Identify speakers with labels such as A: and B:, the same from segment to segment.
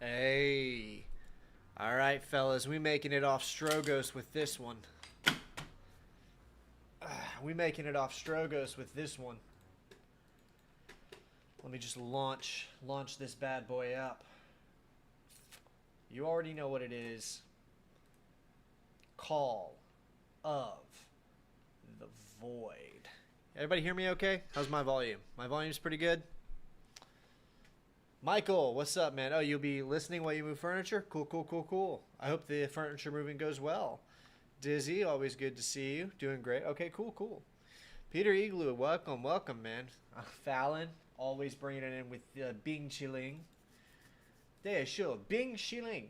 A: Hey. All right, fellas. We making it off Strogos with this one. We making it off Strogos with this one. Let me just launch this bad boy up. You already know what it is. Call of the Void. Everybody hear me okay? How's my volume? My volume's pretty good? Michael, what's up, man? Oh, you'll be listening while you move furniture? Cool, cool, cool, cool. I hope the furniture moving goes well. Dizzy, always good to see you. Doing great. Okay, cool, cool. Peter Igloo, welcome, welcome, man. Fallon, always bringing it in with Bing Chiling. There, sure. Bing Chiling.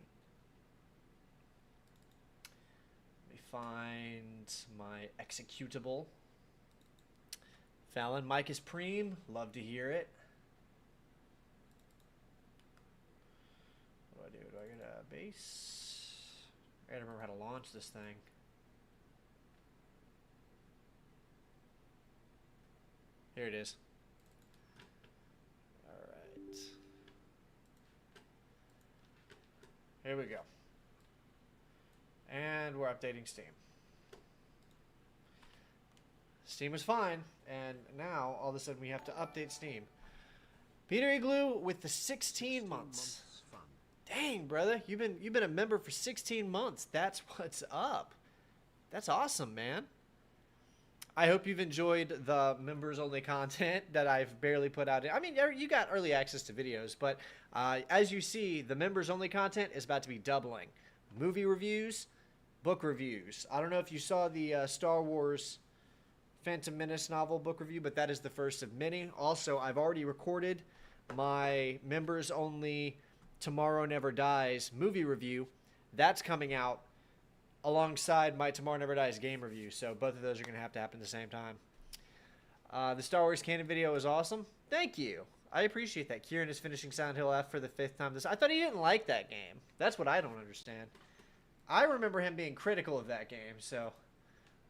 A: Let me find my executable. Fallon, Mike is preem. Love to hear it. What do I do? Do I get a base? I gotta remember how to launch this thing. Here it is. Alright. Here we go. And we're updating Steam. Steam is fine, and now all of a sudden we have to update Steam. Peter Igloo with the 16 months. Dang, brother, you've been a member for 16 months. That's what's up. That's awesome, man. I hope you've enjoyed the members only content that I've barely put out. I mean, you got early access to videos, but as you see, the members only content is about to be doubling. Movie reviews, book reviews. I don't know if you saw the Star Wars Phantom Menace novel book review, but that is the first of many. Also, I've already recorded my members only Tomorrow Never Dies movie review. That's coming out alongside my Tomorrow Never Dies game review, so both of those are going to happen at the same time. The Star Wars canon video is awesome. Thank you. I appreciate that. Kieran is finishing Silent Hill F for the 5th time. I thought he didn't like that game. That's what I don't understand. I remember him being critical of that game, so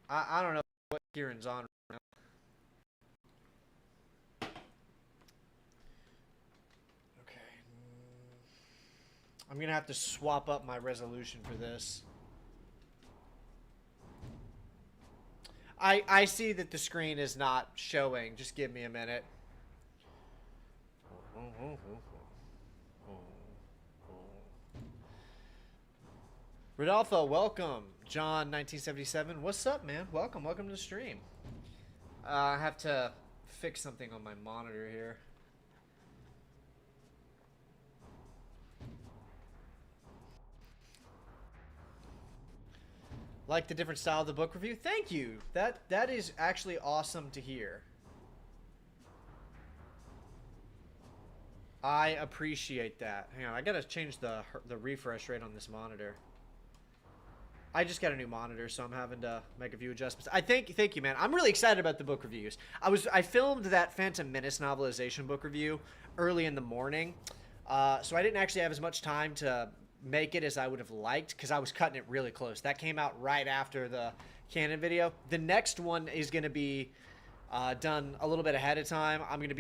A: I don't know what Kieran's on right now. I'm going to have to swap up my resolution for this. I see that the screen is not showing. Just give me a minute. Rodolfo, welcome. John, 1977. What's up, man? Welcome. Welcome to the stream. I have to fix something on my monitor here. Like the different style of the book review? Thank you. That is actually awesome to hear. I appreciate that. Hang on, I gotta change the refresh rate on this monitor. I just got a new monitor, so I'm having to make a few adjustments. Thank you, man. I'm really excited about the book reviews. I filmed that Phantom Menace novelization book review early in the morning, so I didn't actually have as much time to make it as I would have liked because I was cutting it really close. That came out right after the canon video. The next one is going to be done a little bit ahead of time. It's going to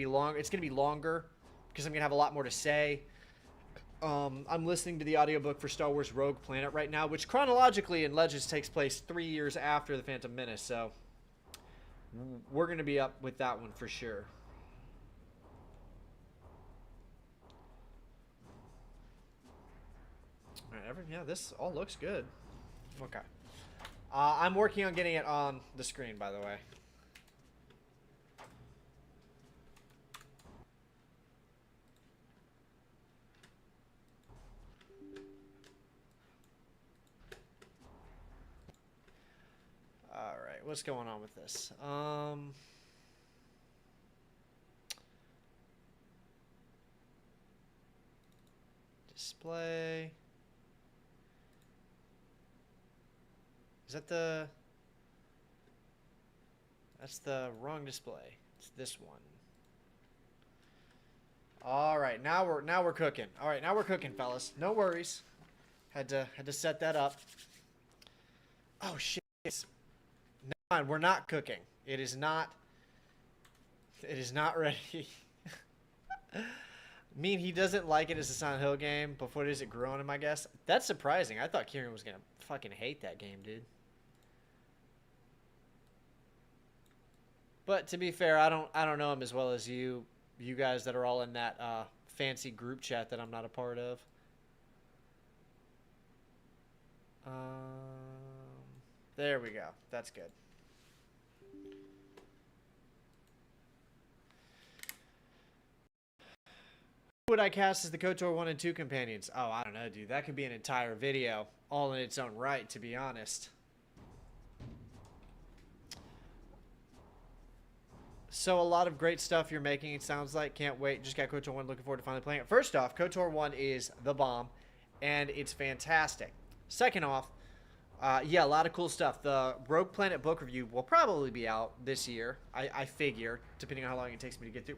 A: be longer because I'm going to have a lot more to say. I'm listening to the audiobook for Star Wars Rogue Planet right now, which chronologically in Legends takes place 3 years after the Phantom Menace, so we're going to be up with that one for sure. Alright, yeah, this all looks good. Okay. I'm working on getting it on the screen, by the way. Alright, what's going on with this? Display. Is that the... That's the wrong display. It's this one. All right, now we're cooking. All right, now we're cooking, fellas. No worries. Had to set that up. Oh shit. Never mind, we're not cooking. It is not ready. mean he doesn't like it as a Silent Hill game, but for what is it grew on him, I guess? That's surprising. I thought Kieran was going to fucking hate that game, dude. But to be fair, I don't know him as well as you guys that are all in that fancy group chat that I'm not a part of. There we go. That's good. Who would I cast as the KOTOR 1 and 2 companions? Oh, I don't know, dude. That could be an entire video all in its own right, to be honest. So a lot of great stuff you're making, it sounds like. Can't wait. Just got KOTOR 1. Looking forward to finally playing it. First off, KOTOR 1 is the bomb, and it's fantastic. Second off, yeah, a lot of cool stuff. The Rogue Planet book review will probably be out this year, I figure, depending on how long it takes me to get through.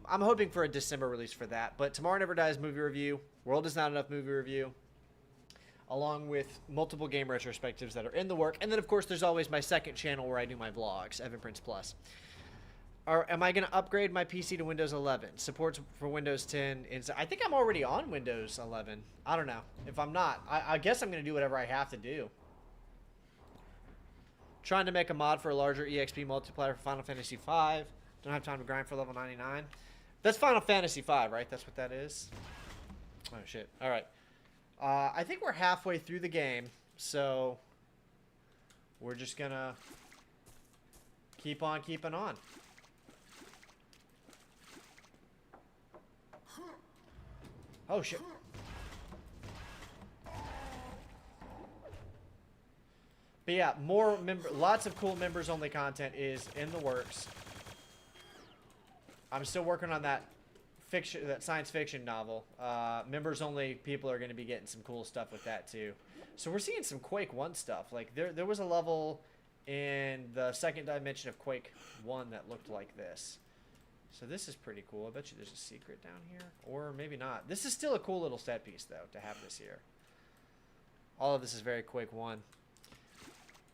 A: I'm hoping for a December release for that. But Tomorrow Never Dies movie review, World Is Not Enough movie review, along with multiple game retrospectives that are in the work. And then, of course, there's always my second channel where I do my vlogs, Evan Prince Plus. Am I going to upgrade my PC to Windows 11? Supports for Windows 10. I think I'm already on Windows 11. I don't know. If I'm not, I guess I'm going to do whatever I have to do. Trying to make a mod for a larger EXP multiplier for Final Fantasy V. Don't have time to grind for level 99. That's Final Fantasy V, right? That's what that is? Oh, shit. All right. I think we're halfway through the game, so we're just going to keep on keeping on. Oh, shit. But yeah, lots of cool members-only content is in the works. I'm still working on that science fiction novel. Members-only people are going to be getting some cool stuff with that too. So we're seeing some Quake 1 stuff. Like there was a level in the second dimension of Quake 1 that looked like this. So this is pretty cool. I bet you there's a secret down here. Or maybe not. This is still a cool little set piece, though, to have this here. All of this is very Quake 1.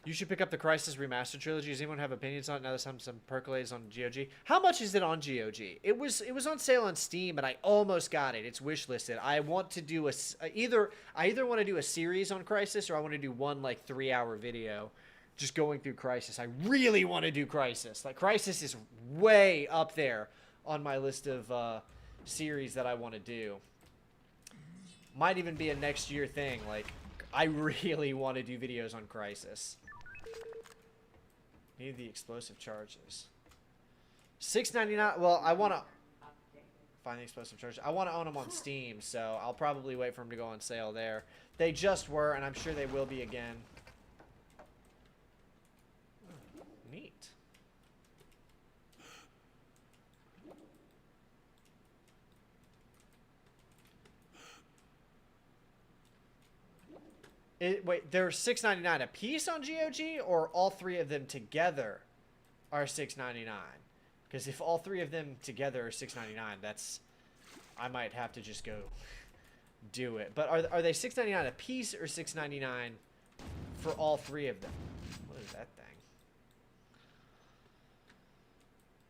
A: You should pick up the Crysis Remastered Trilogy. Does anyone have opinions on it now there's some percolates on GOG? How much is it on GOG? It was on sale on Steam, and I almost got it. It's wishlisted. I want to do I either want to do a series on Crysis, or I want to do one, like, 3-hour video just going through Crysis. I really want to do Crysis. Like, Crysis is way up there on my list of series that I want to do. Might even be a next year thing. Like, I really want to do videos on Crysis. Need the explosive charges. $6.99. Well, I want to find the explosive charges. I want to own them on Steam, so I'll probably wait for them to go on sale there. They just were, and I'm sure they will be again. Neat. Wait, they're $6.99 a piece on GOG, or all three of them together are $6.99? Because if all three of them together are $6.99, I might have to just go do it. But are they $6.99 a piece or $6.99 for all three of them? What is that thing?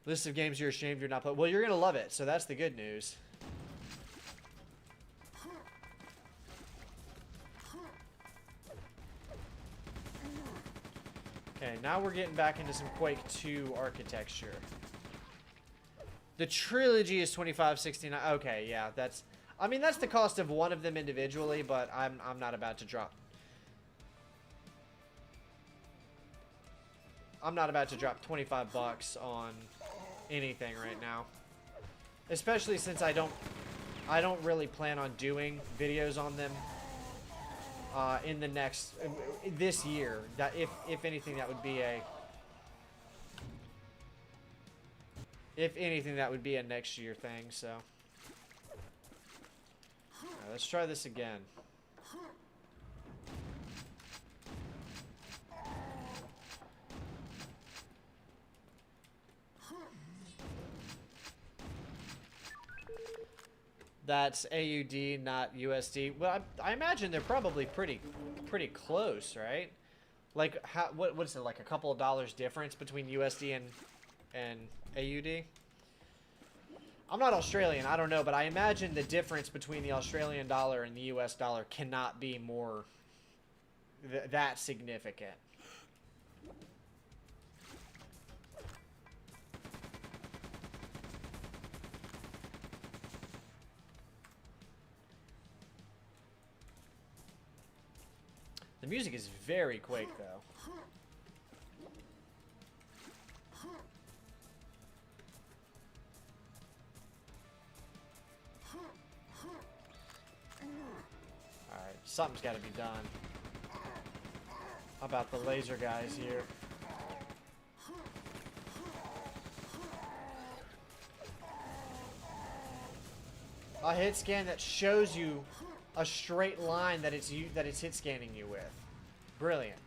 A: List of games you're ashamed you're not playing. Well, you're gonna love it, so that's the good news. Okay, now we're getting back into some Quake 2 architecture. The trilogy is $25.69. Okay, yeah, that's. I mean, that's the cost of one of them individually, but I'm not about to drop. I'm not about to drop 25 bucks on anything right now, especially since I don't really plan on doing videos on them. In the this year, that if anything, that would be a next year thing. So let's try this again. That's AUD, not USD. Well, I imagine they're probably pretty close, right? Like, what is it, like a couple of dollars difference between USD and AUD? I'm not Australian, I don't know, but I imagine the difference between the Australian dollar and the US dollar cannot be more that significant. The music is very Quake, though. Alright, something's got to be done. How about the laser guys here? A hit scan that shows you a straight line that it's hit scanning you with. Brilliant.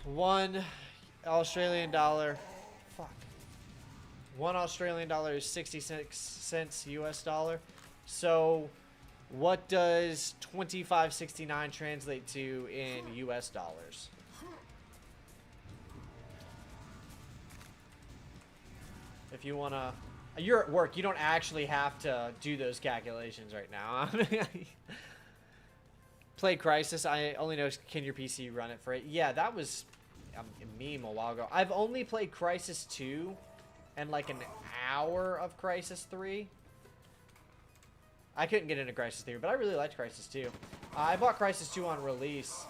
A: $1 Australian dollar. Fuck. $1 Australian dollar is 66 cents US dollar. So what does 25.69 translate to in US dollars? If you want to... You're at work. You don't actually have to do those calculations right now. Played Crysis. I only know, can your PC run it for it? Yeah, that was a meme a while ago. I've only played Crysis 2 and like an hour of Crysis 3. I couldn't get into Crysis 3, but I really liked Crysis 2. I bought Crysis 2 on release.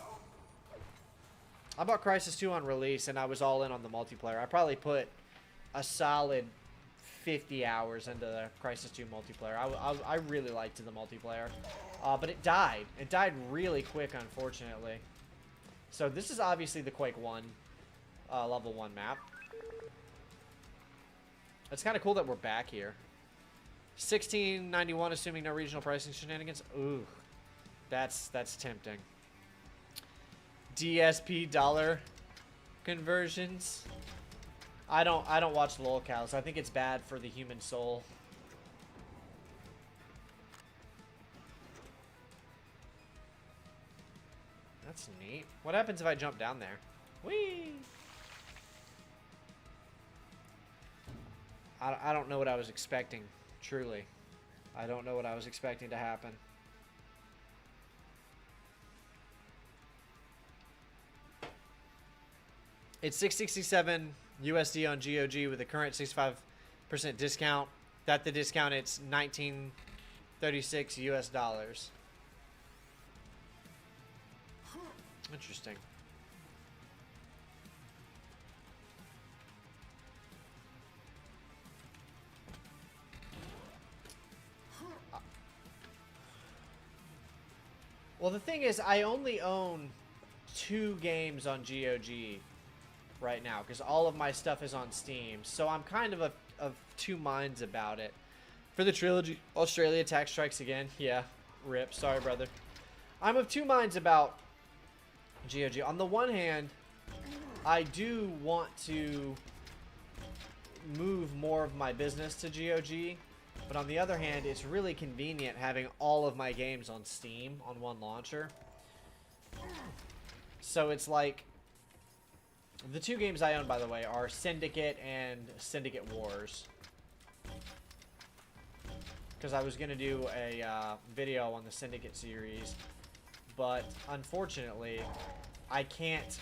A: And I was all in on the multiplayer. I probably put a solid 50 hours into the Crysis 2 multiplayer. I really liked the multiplayer. But it died. It died really quick, unfortunately. So this is obviously the Quake 1 level 1 map. It's kind of cool that we're back here. $16.91, assuming no regional pricing shenanigans. Ooh, that's tempting. DSP dollar conversions. I don't watch lolcows. I think it's bad for the human soul. That's neat. What happens if I jump down there? Whee! I don't know what I was expecting, truly. I don't know what I was expecting to happen. It's $6.67 USD on GOG with a current 65% discount. That the discount, it's $19.36 US dollars. Interesting. Well, the thing is, I only own 2 games on GOG right now because all of my stuff is on Steam. So I'm kind of of 2 minds about it. For the trilogy, Australia tax strikes again. Yeah, rip. Sorry, brother. I'm of 2 minds about GOG. On the one hand, I do want to move more of my business to GOG. But on the other hand, it's really convenient having all of my games on Steam on one launcher. So it's like... The 2 games I own, by the way, are Syndicate and Syndicate Wars. Because I was going to do a video on the Syndicate series. But unfortunately, you can't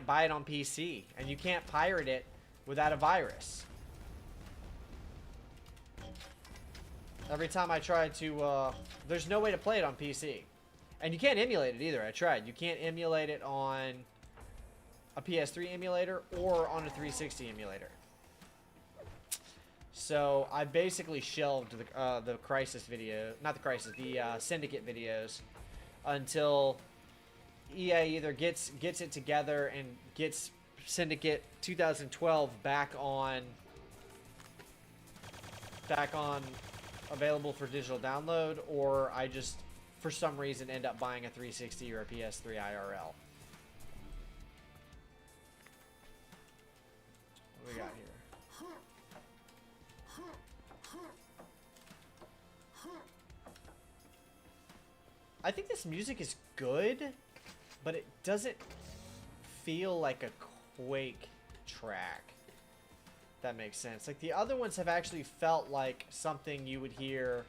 A: buy it on PC. And you can't pirate it without a virus. Every time I try to, there's no way to play it on PC. And you can't emulate it either. I tried. You can't emulate it on a PS3 emulator or on a 360 emulator. So I basically shelved the Crysis video, not the Crysis, the Syndicate videos until EA either gets it together and gets Syndicate 2012 back on available for digital download, or I just for some reason end up buying a 360 or a PS3 IRL. What do we got here? I think this music is good, but it doesn't feel like a Quake track. If that makes sense. Like the other ones have actually felt like something you would hear.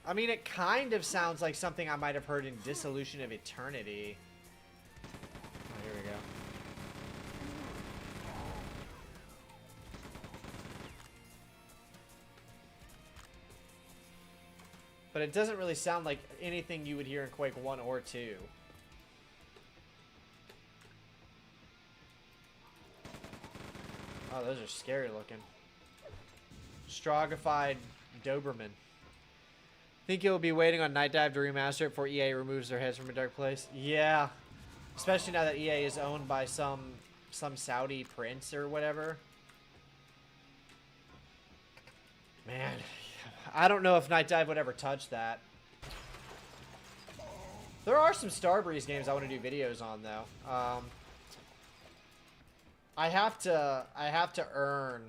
A: I mean, it kind of sounds like something I might have heard in Dissolution of Eternity. Oh, here we go. But it doesn't really sound like anything you would hear in Quake 1 or 2. Oh, those are scary looking. Strogified Doberman. Think you'll be waiting on Night Dive to remaster it before EA removes their heads from a dark place? Yeah. Especially now that EA is owned by some Saudi prince or whatever. Man, I don't know if Night Dive would ever touch that. There are some Starbreeze games I want to do videos on though. I have to earn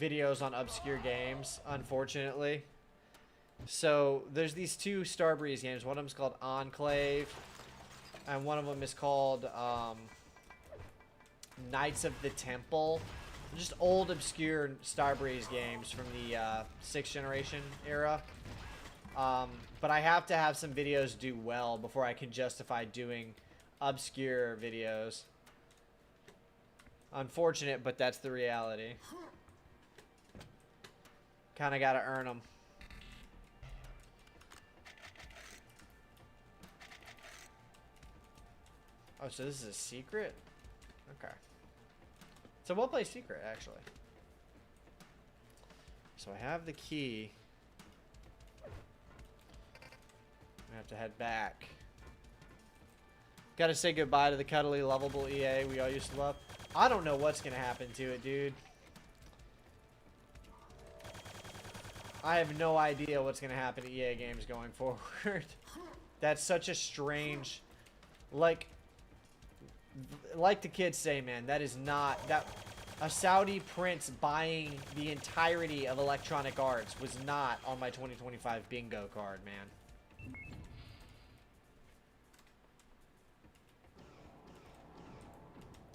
A: videos on obscure games, unfortunately. So there's these two Starbreeze games. One of them's called Enclave, and one of them is called Knights of the Temple. Just old, obscure Starbreeze games from the 6th generation era. But I have to have some videos do well before I can justify doing obscure videos. Unfortunate, but that's the reality. Kind of got to earn them. Oh, so this is a secret? Okay. It's a well-played secret, actually. So I have the key. I have to head back. Gotta say goodbye to the cuddly, lovable EA we all used to love. I don't know what's gonna happen to it, dude. I have no idea what's gonna happen to EA games going forward. That's such a strange... Like the kids say, man, that is not... that a Saudi prince buying the entirety of Electronic Arts was not on my 2025 bingo card, man.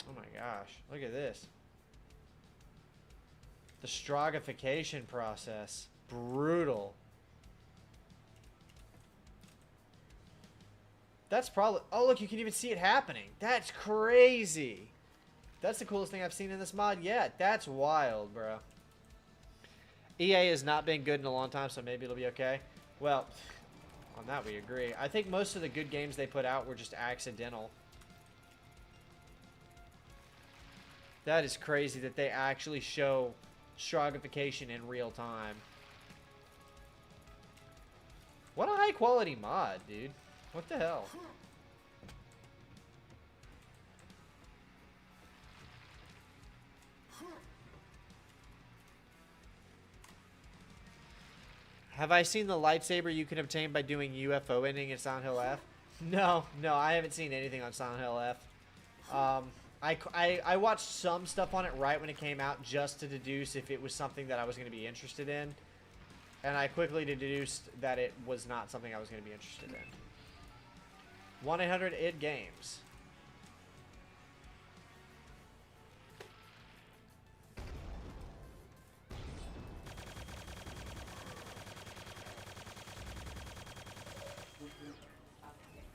A: Oh my gosh, look at this. The strogification process. Brutal. That's probably... Oh, look, you can even see it happening. That's crazy. That's the coolest thing I've seen in this mod yet. That's wild, bro. EA has not been good in a long time, so maybe it'll be okay. Well, on that we agree. I think most of the good games they put out were just accidental. That is crazy that they actually show strogification in real time. What a high quality mod, dude. What the hell? Have I seen the lightsaber you can obtain by doing UFO ending in Silent Hill F? No, I haven't seen anything on Silent Hill F. I watched some stuff on it right when it came out just to deduce if it was something that I was going to be interested in. And I quickly deduced that it was not something I was going to be interested in. 1-800-ID-GAMES.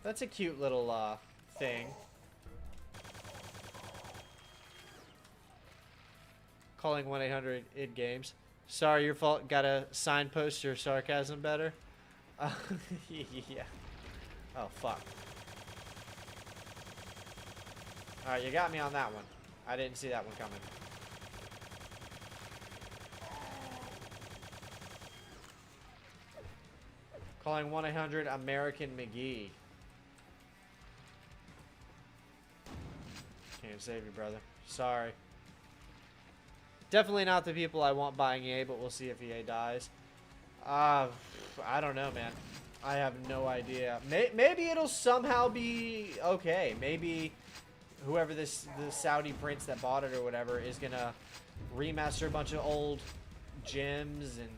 A: That's a cute little thing. Calling 1-800-ID-GAMES. Sorry, your fault. Gotta signpost your sarcasm better. Yeah. Oh, fuck. Alright, you got me on that one. I didn't see that one coming. Calling 1-800-American McGee. Can't save you, brother. Sorry. Definitely not the people I want buying EA, but we'll see if EA dies. I don't know, man. I have no idea. Maybe it'll somehow be okay. Maybe whoever the Saudi prince that bought it or whatever is gonna remaster a bunch of old gems and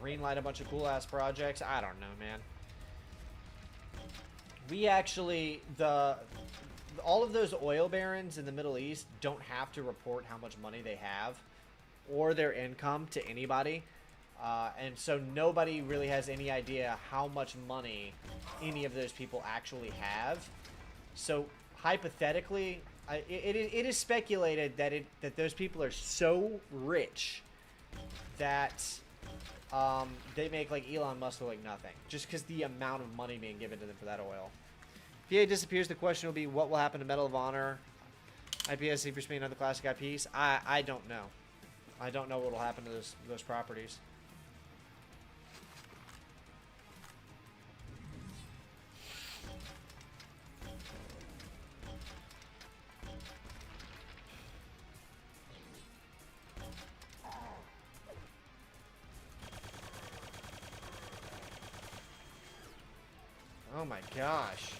A: greenlight a bunch of cool ass projects. I don't know, man. We actually, all of those oil barons in the Middle East don't have to report how much money they have or their income to anybody. And so nobody really has any idea how much money any of those people actually have. So hypothetically, it is speculated that those people are so rich that they make like Elon Musk look like nothing, just because the amount of money being given to them for that oil. If EA disappears, the question will be what will happen to Medal of Honor, IPS, Need for Speed, and other classic IPs. I don't know. I don't know what will happen to those properties. Oh my gosh.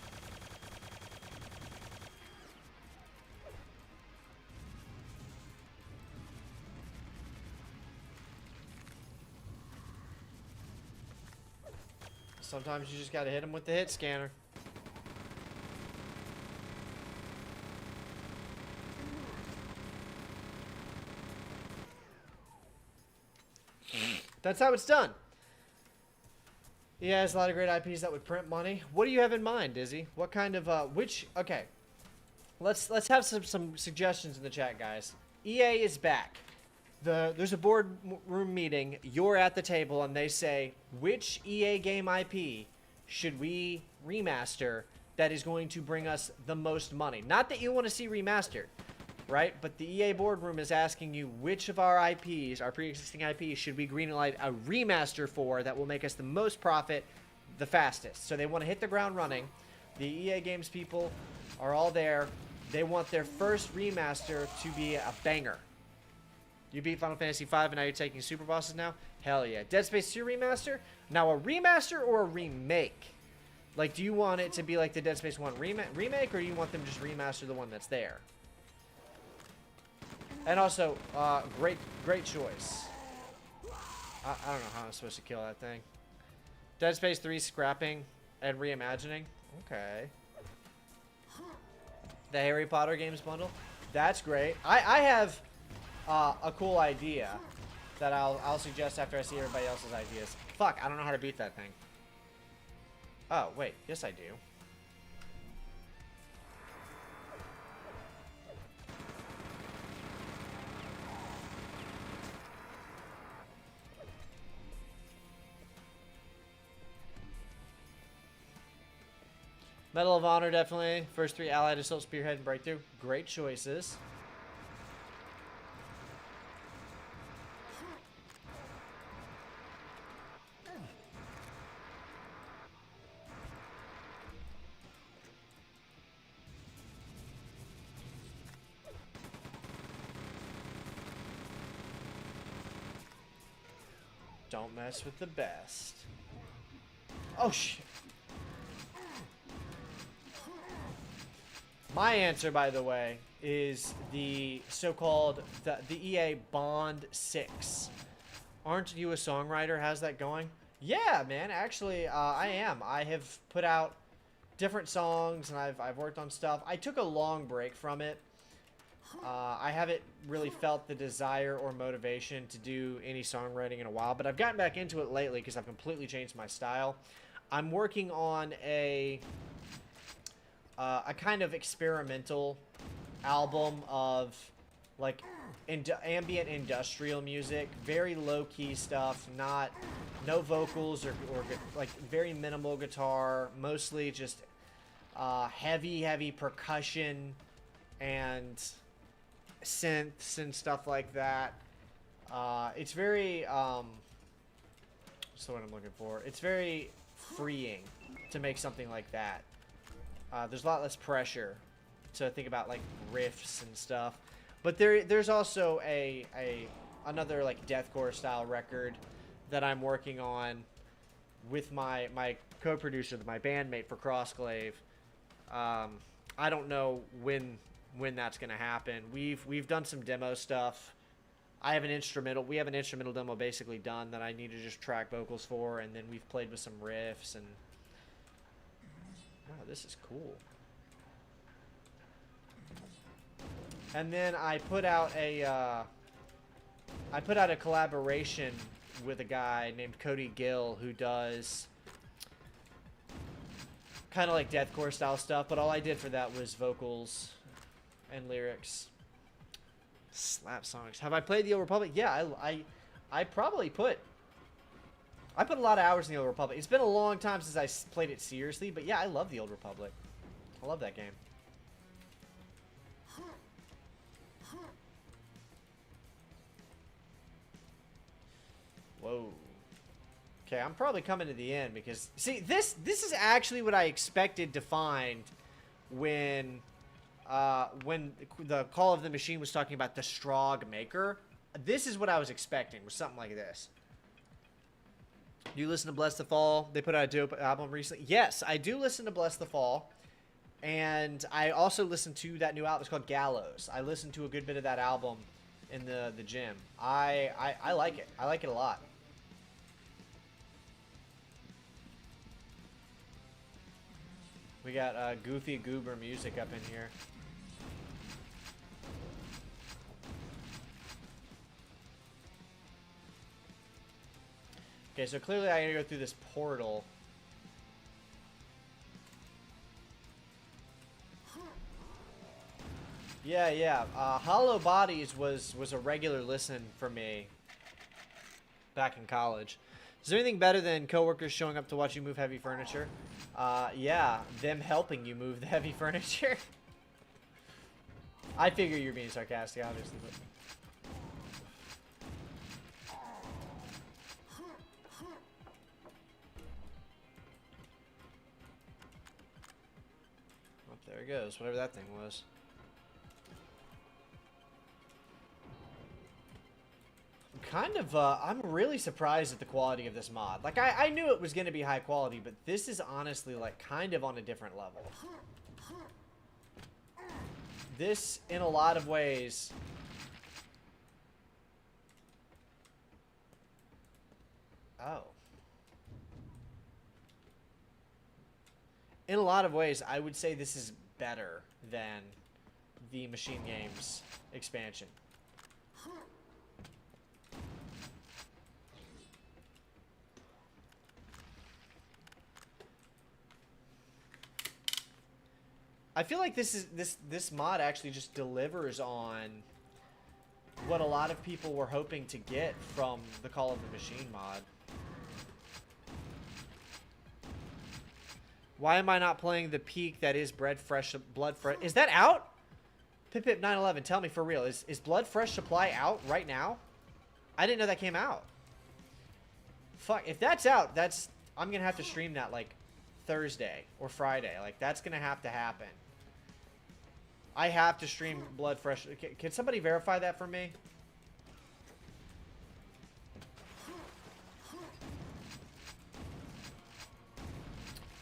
A: Sometimes you just gotta hit him with the hit scanner. That's how it's done. He has a lot of great IPs that would print money. What do you have in mind, Dizzy? What kind of okay. Let's have some suggestions in the chat, guys. EA is back. There's a board room meeting. You're at the table, and they say, which EA game IP should we remaster that is going to bring us the most money? Not that you want to see remastered, right? But the EA boardroom is asking you which of our IPs, our pre-existing IPs, should we greenlight a remaster for that will make us the most profit the fastest. So they want to hit the ground running. The EA Games people are all there. They want their first remaster to be a banger. You beat Final Fantasy V and now you're taking Super Bosses now? Hell yeah. Dead Space 2 remaster? Now a remaster or a remake? Like, do you want it to be like the Dead Space 1 remake, or do you want them to just remaster the one that's there? And also, great choice. I don't know how I'm supposed to kill that thing. Dead Space 3 scrapping and reimagining? Okay. The Harry Potter games bundle? That's great. I have a cool idea that I'll suggest after I see everybody else's ideas. Fuck, I don't know how to beat that thing. Oh, wait. Yes, I do. Medal of Honor, definitely. First 3, Allied Assault, Spearhead, and Breakthrough. Great choices. Don't mess with the best. Oh, shit. My answer, by the way, is the so-called the EA Bond 6. Aren't you a songwriter? How's that going? Yeah, man. Actually, I am. I have put out different songs, and I've worked on stuff. I took a long break from it. I haven't really felt the desire or motivation to do any songwriting in a while, but I've gotten back into it lately because I've completely changed my style. I'm working on a kind of experimental album of like ambient industrial music, very low-key stuff, no vocals or like very minimal guitar, mostly just heavy percussion and synths and stuff like that. It's very what's the word I'm looking for? It's very freeing to make something like that. There's a lot less pressure to think about like riffs and stuff. But there's also another like deathcore style record that I'm working on with my co-producer, my bandmate for Crossglaive. I don't know when that's gonna happen. We've done some demo stuff. We have an instrumental demo basically done that I need to just track vocals for, and then we've played with some riffs and Oh, this is cool. And then I put out a collaboration with a guy named Cody Gill who does kind of like deathcore style stuff, but all I did for that was vocals and lyrics. Slap songs. Have I played the Old Republic? Yeah, I probably put a lot of hours in the Old Republic. It's been a long time since I played it seriously, but yeah, I love the Old Republic. I love that game. Whoa. Okay, I'm probably coming to the end because see this is actually what I expected to find when the Call of the Machine was talking about the Strogg Maker. This is what I was expecting, was something like this. Do you listen to Bless the Fall? They put out a dope album recently. Yes, I do listen to Bless the Fall. And I also listened to that new album. It's called Gallows. I listened to a good bit of that album in the gym. I like it. I like it a lot. We got goofy goober music up in here. Okay, so clearly I gotta go through this portal. Yeah. Hollow Bodies was a regular listen for me back in college. Is there anything better than coworkers showing up to watch you move heavy furniture? Yeah, them helping you move the heavy furniture. I figure you're being sarcastic, obviously, but... Oh, there it goes, whatever that thing was. I'm really surprised at the quality of this mod. Like, I knew it was going to be high quality, but this is honestly, like, kind of on a different level. This, in a lot of ways... Oh. In a lot of ways, I would say this is better than the Machine Games expansion. I feel like this mod actually just delivers on what a lot of people were hoping to get from the Call of the Machine mod. Why am I not playing the peak that is Blood Fresh? Is that out? Pip 911, tell me for real. Is Blood Fresh Supply out right now? I didn't know that came out. Fuck, if that's out, I'm gonna have to stream that like Thursday or Friday. Like, that's gonna have to happen. I have to stream Blood Fresh. Can somebody verify that for me?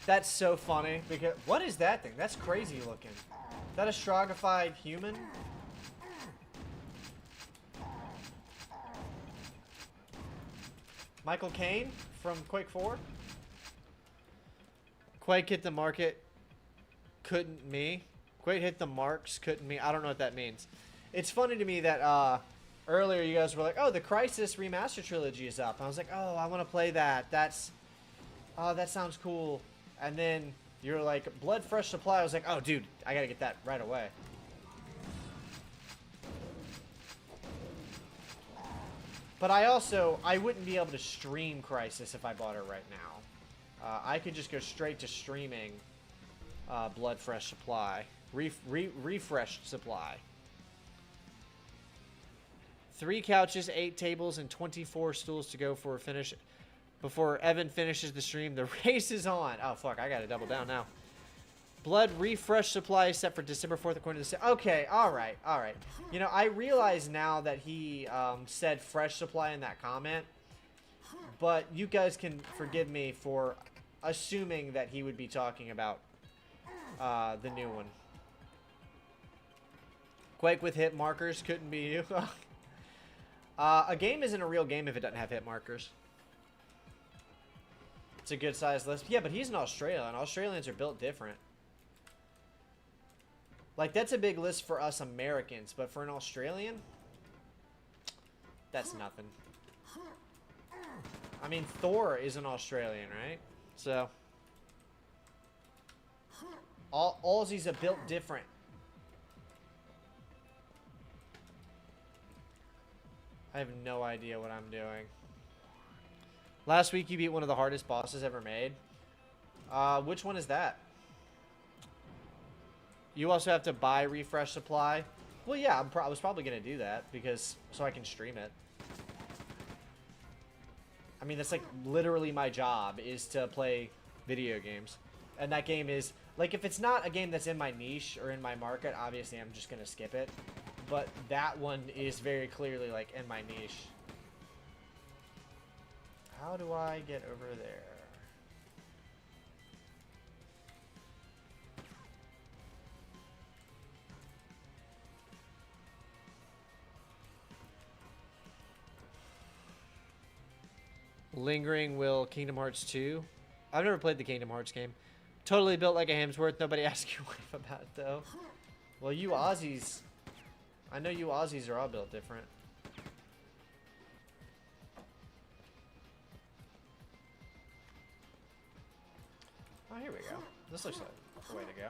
A: That's so funny. Because what is that thing? That's crazy looking. Is that a Stroggified human? Michael Caine from Quake 4? Quake hit the market. Couldn't me. Quake hit the marks. Couldn't me. I don't know what that means. It's funny to me that earlier you guys were like, oh, the Crysis Remaster Trilogy is up. I was like, oh, I want to play that. Oh, that sounds cool. And then you're like, Blood Fresh Supply. I was like, oh, dude, I got to get that right away. But I wouldn't be able to stream Crysis if I bought it right now. I could just go straight to streaming Blood Fresh Supply. Refreshed Supply. 3 couches, 8 tables, and 24 stools to go for a finish. Before Evan finishes the stream, the race is on. Oh, fuck, I gotta double down now. Blood Refresh Supply is set for December 4th according to the... Okay, alright. You know, I realize now that he said Fresh Supply in that comment. But you guys can forgive me for assuming that he would be talking about the new one. Quake with hit markers couldn't be you. A game isn't a real game if it doesn't have hit markers. It's a good sized list. Yeah, but he's an Australian. Australians are built different. Like, that's a big list for us Americans, but for an Australian, that's nothing. I mean, Thor is an Australian, right? So, all Aussies are built different. I have no idea what I'm doing. Last week you beat one of the hardest bosses ever made. Which one is that? You also have to buy refresh supply. Well, yeah, I was probably going to do that because so I can stream it. I mean, that's like literally my job is to play video games. And that game is, like, if it's not a game that's in my niche or in my market, obviously I'm just going to skip it. But that one is very clearly, like, in my niche. How do I get over there? Lingering Will Kingdom Hearts 2. I've never played the Kingdom Hearts game. Totally built like a Hemsworth. Nobody asked your wife about it, though. Well, you Aussies... I know you Aussies are all built different. Oh, here we go. This looks like the way to go.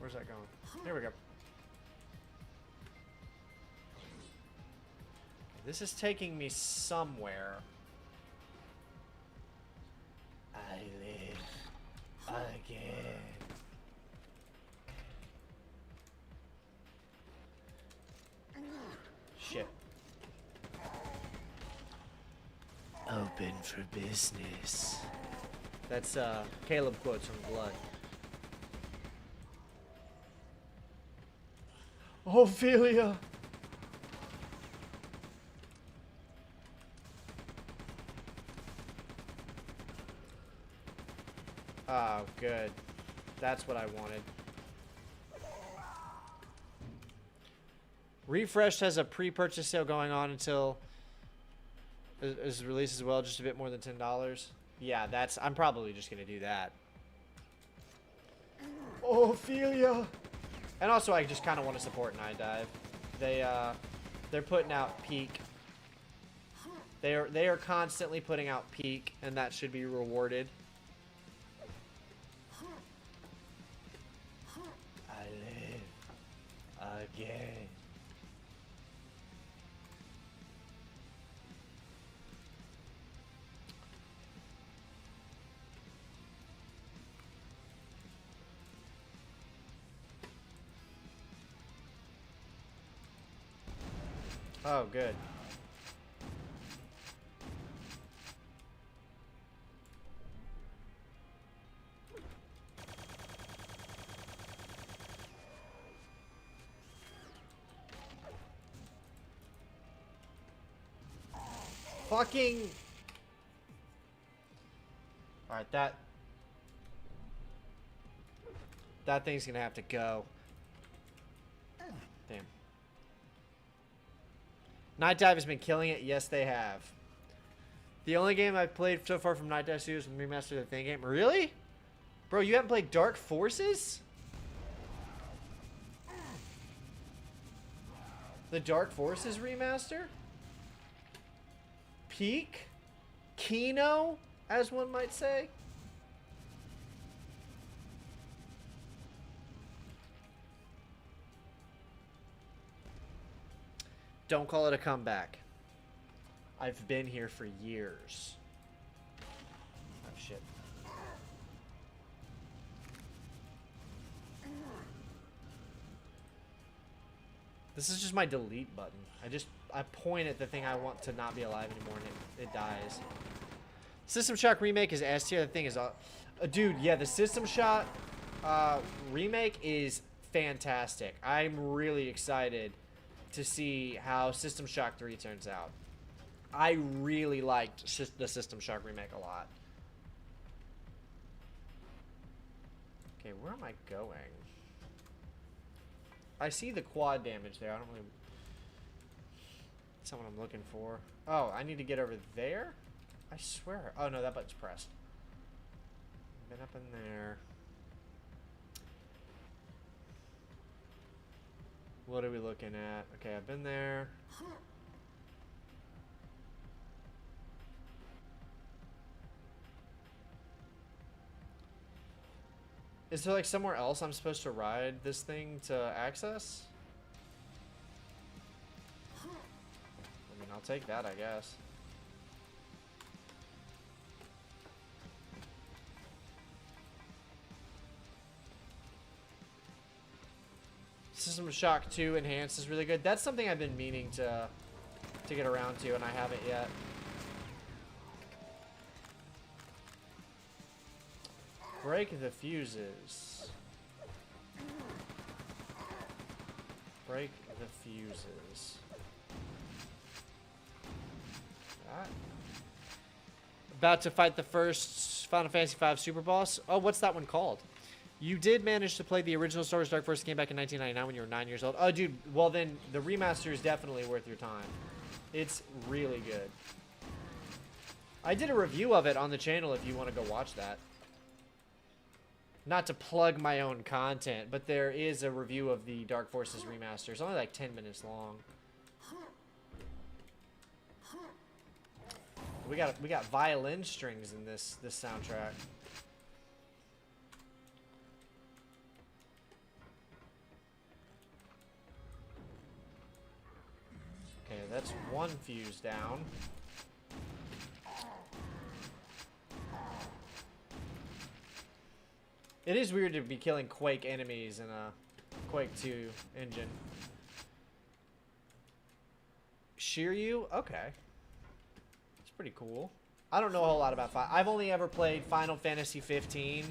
A: Where's that going? Here we go. This is taking me somewhere. I live again. Shit. Open for business. That's Caleb quotes from Blood. Ophelia. Oh, good. That's what I wanted. Refreshed has a pre-purchase sale going on until is released as well, just a bit more than $10. Yeah, I'm probably just gonna do that. Ophelia. And also, I just kind of want to support Night Dive. They're putting out Peak. They are constantly putting out Peak, and that should be rewarded. I live again. Oh, good. Fucking... Alright, that thing's gonna have to go. Damn. Night Dive has been killing it. Yes, they have. The only game I've played so far from Night Dive Studios is Remastered the Thing game. Really? Bro, you haven't played Dark Forces? The Dark Forces remaster? Peak? Kino, as one might say? Don't call it a comeback. I've been here for years. Oh, shit. This is just my delete button. I point at the thing I want to not be alive anymore and it dies. System Shock Remake is S tier. The thing is... dude, yeah, the System Shock remake is fantastic. I'm really excited to see how System Shock 3 turns out. I really liked the System Shock remake a lot. Okay, where am I going? I see the quad damage there. I don't really... That's not what I'm looking for. Oh, I need to get over there? I swear. Oh, no, that button's pressed. Been up in there. What are we looking at? Okay, I've been there. Is there like somewhere else I'm supposed to ride this thing to access? I mean, I'll take that, I guess. System Shock 2 Enhanced is really good. That's something I've been meaning to get around to, and I haven't yet. Break the fuses. Break the fuses. That. About to fight the first Final Fantasy V Super Boss. Oh, what's that one called? You did manage to play the original Star Wars Dark Forces game back in 1999 when you were 9 years old. Oh, dude. Well, then the remaster is definitely worth your time. It's really good. I did a review of it on the channel if you want to go watch that. Not to plug my own content, but there is a review of the Dark Forces remaster. It's only like 10 minutes long. We got violin strings in this soundtrack. Okay, that's one fuse down. It is weird to be killing Quake enemies in a Quake 2 engine. Shiryu? Okay. It's pretty cool. I don't know a whole lot about I've only ever played Final Fantasy 15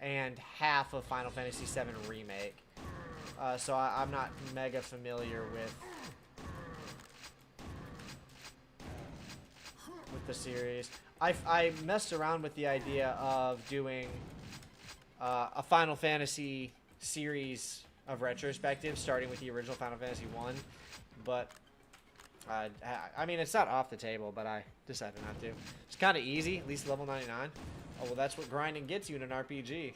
A: and half of Final Fantasy 7 Remake. So I'm not mega familiar with the series. I messed around with the idea of doing a Final Fantasy series of retrospectives, starting with the original Final Fantasy 1, but I mean, it's not off the table, but I decided not to. It's kind of easy, at least level 99. Oh, well, that's what grinding gets you in an RPG.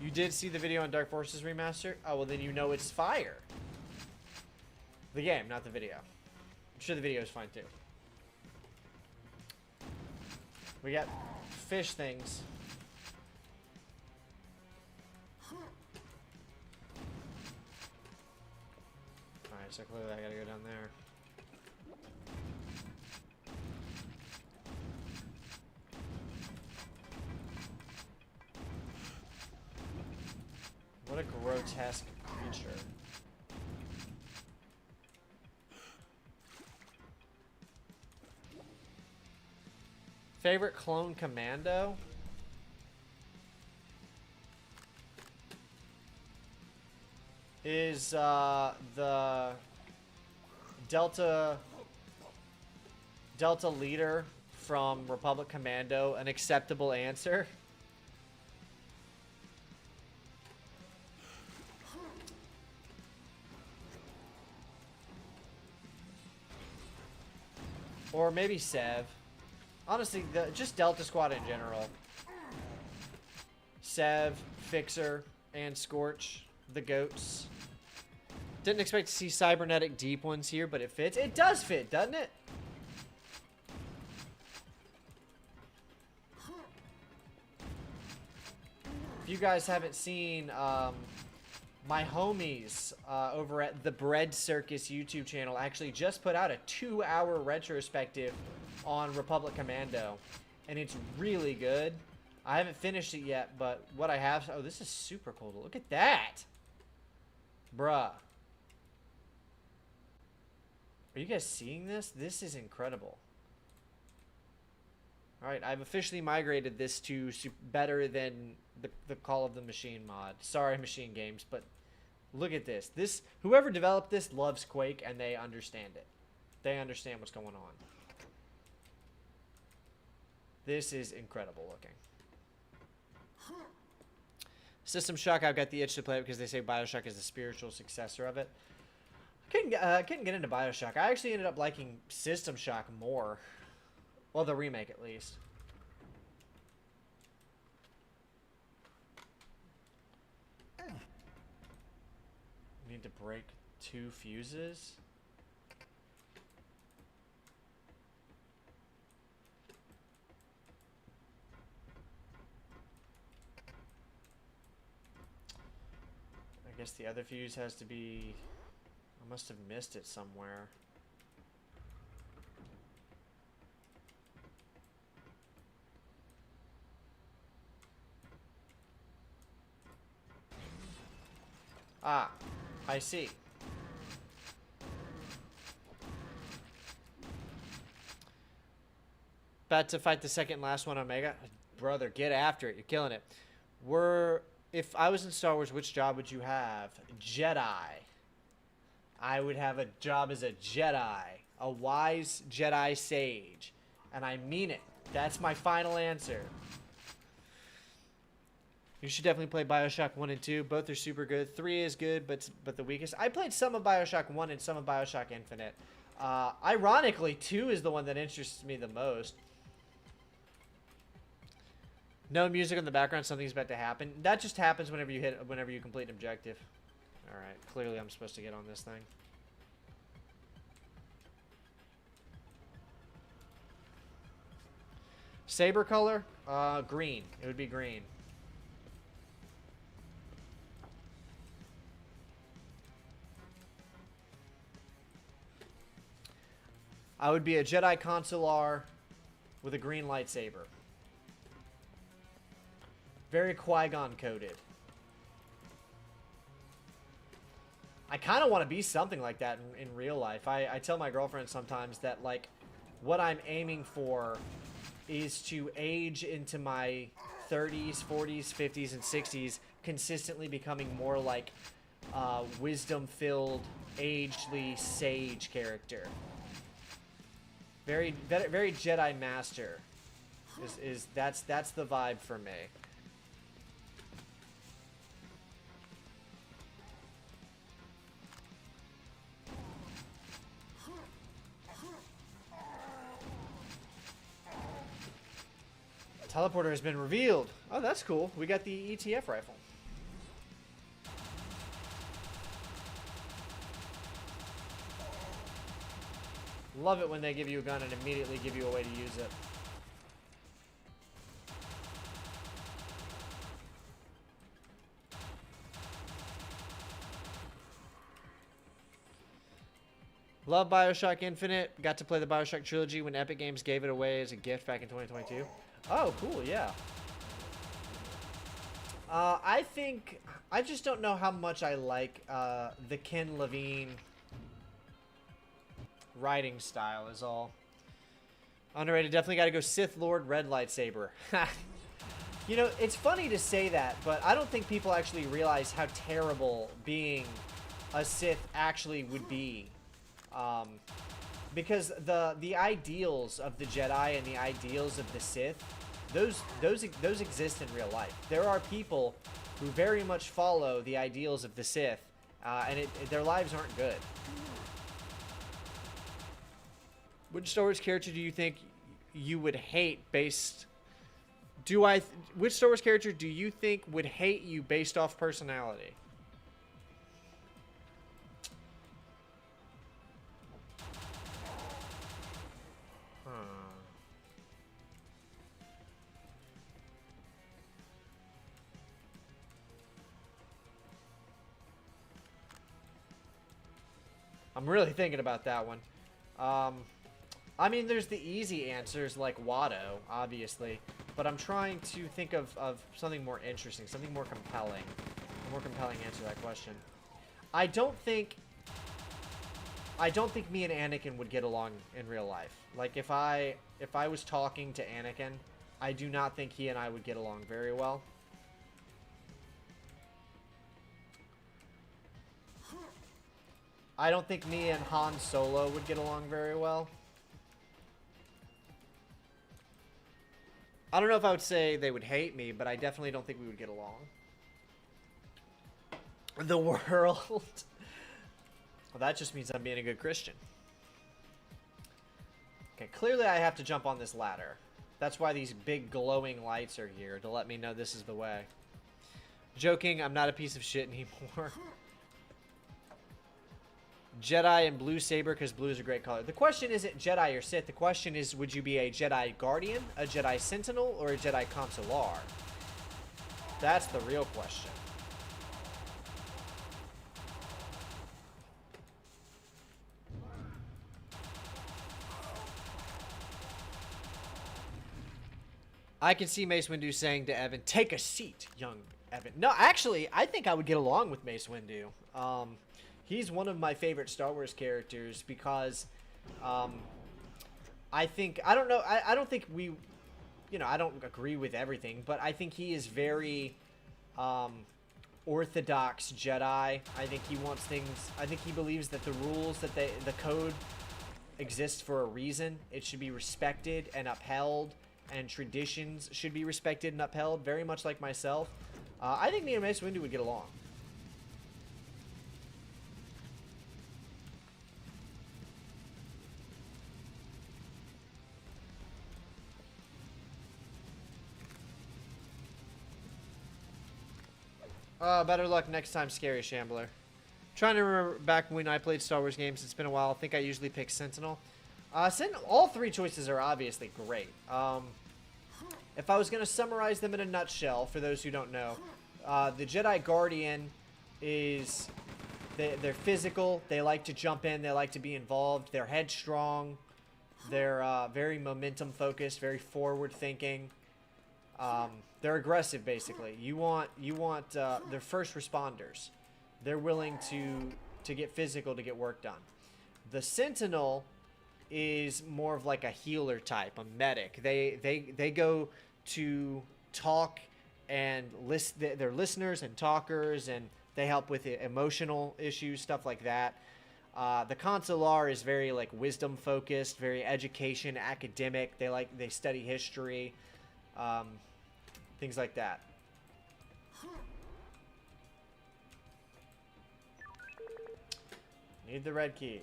A: You did see the video on Dark Forces Remaster? Oh, well, then you know it's fire. The game, not the video. I'm sure the video is fine, too. We got fish things. Alright, so clearly I gotta go down there. What a grotesque creature. Favorite clone commando? Is the Delta leader from Republic Commando an acceptable answer? Or maybe Sev. Honestly, just Delta Squad in general. Sev, Fixer, and Scorch, the goats. Didn't expect to see cybernetic deep ones here, but it fits. It does fit, doesn't it? If you guys haven't seen my homies over at the Bread Circus YouTube channel actually just put out a 2-hour retrospective on Republic Commando, and it's really good. I haven't finished it yet, but what I have... Oh, this is super cool. Look at that! Bruh. Are you guys seeing this? This is incredible. Alright, I've officially migrated this to better than the Call of the Machine mod. Sorry, Machine Games, but look at this. Whoever developed this loves Quake, and they understand it. They understand what's going on. This is incredible looking. System Shock, I've got the itch to play it because they say Bioshock is the spiritual successor of it. Couldn't get into Bioshock. I actually ended up liking System Shock more. Well, the remake at least. Need to break 2 fuses. I guess the other fuse has to be... I must have missed it somewhere. Ah, I see. About to fight the second last one, Omega. Brother, get after it. You're killing it. If I was in Star Wars, which job would you have? Jedi. I would have a job as a Jedi. A wise Jedi sage. And I mean it. That's my final answer. You should definitely play Bioshock 1 and 2. Both are super good. 3 is good, but the weakest. I played some of Bioshock 1 and some of Bioshock Infinite. Ironically, 2 is the one that interests me the most. No music in the background, something's about to happen. That just happens whenever you complete an objective. Alright, clearly I'm supposed to get on this thing. Saber color? Green. It would be green. I would be a Jedi Consular with a green lightsaber. Very Qui-Gon coded. I kind of want to be something like that in real life. I tell my girlfriend sometimes that, like, what I'm aiming for is to age into my 30s, 40s, 50s, and 60s, consistently becoming more like wisdom-filled, agedly sage character. Very Jedi Master. That's the vibe for me. Teleporter has been revealed. Oh, that's cool. We got the ETF rifle. Love it when they give you a gun and immediately give you a way to use it. Love Bioshock Infinite. Got to play the Bioshock trilogy when Epic Games gave it away as a gift back in 2022. Oh, cool, yeah. I think... I just don't know how much I like the Ken Levine writing style is all. Underrated. Definitely got to go Sith Lord Red Lightsaber. You know, it's funny to say that, but I don't think people actually realize how terrible being a Sith actually would be. Because the ideals of the Jedi and the ideals of the Sith, those exist in real life. There are people who very much follow the ideals of the Sith, and their lives aren't good. Which Star Wars character do you think you would hate based... Which Star Wars character do you think would hate you based off personality? I'm really thinking about that one. I mean, there's the easy answers like Watto, obviously, but I'm trying to think of something more interesting, something more compelling. A more compelling answer to that question. I don't think me and Anakin would get along in real life. Like, if I was talking to Anakin, I do not think he and I would get along very well. I don't think me and Han Solo would get along very well. I don't know if I would say they would hate me, but I definitely don't think we would get along. the world. Well, that just means I'm being a good Christian. Okay, clearly I have to jump on this ladder. That's why these big glowing lights are here, to let me know this is the way. Joking, I'm not a piece of shit anymore. Jedi and blue saber, because blue is a great color. The question isn't Jedi or Sith. The question is, would you be a Jedi Guardian, a Jedi Sentinel, or a Jedi Consular? That's the real question. I can see Mace Windu saying to Evan, "Take a seat, young Evan." No, actually, I think I would get along with Mace Windu. He's one of my favorite Star Wars characters because I think, I don't know, I don't think we, you know, I don't agree with everything, but I think he is very orthodox Jedi. I think he wants things, I think he believes that the rules, that the code exists for a reason. It should be respected and upheld, and traditions should be respected and upheld, very much like myself. I think me and Mace Windu would get along. Better luck next time, Scary Shambler. Trying to remember back when I played Star Wars games. It's been a while. I think I usually pick Sentinel. All three choices are obviously great. If I was going to summarize them in a nutshell, for those who don't know, the Jedi Guardian is... They're physical. They like to jump in. They like to be involved. They're headstrong. They're very momentum-focused, very forward-thinking. They're aggressive, basically. You want they're first responders. They're willing to get physical to get work done. The Sentinel is more of like a healer type, a medic. They go to talk and they're listeners and talkers, and they help with emotional issues, stuff like that. The Consular is very like wisdom focused, very education, academic. They study history. Things like that. Need the red key.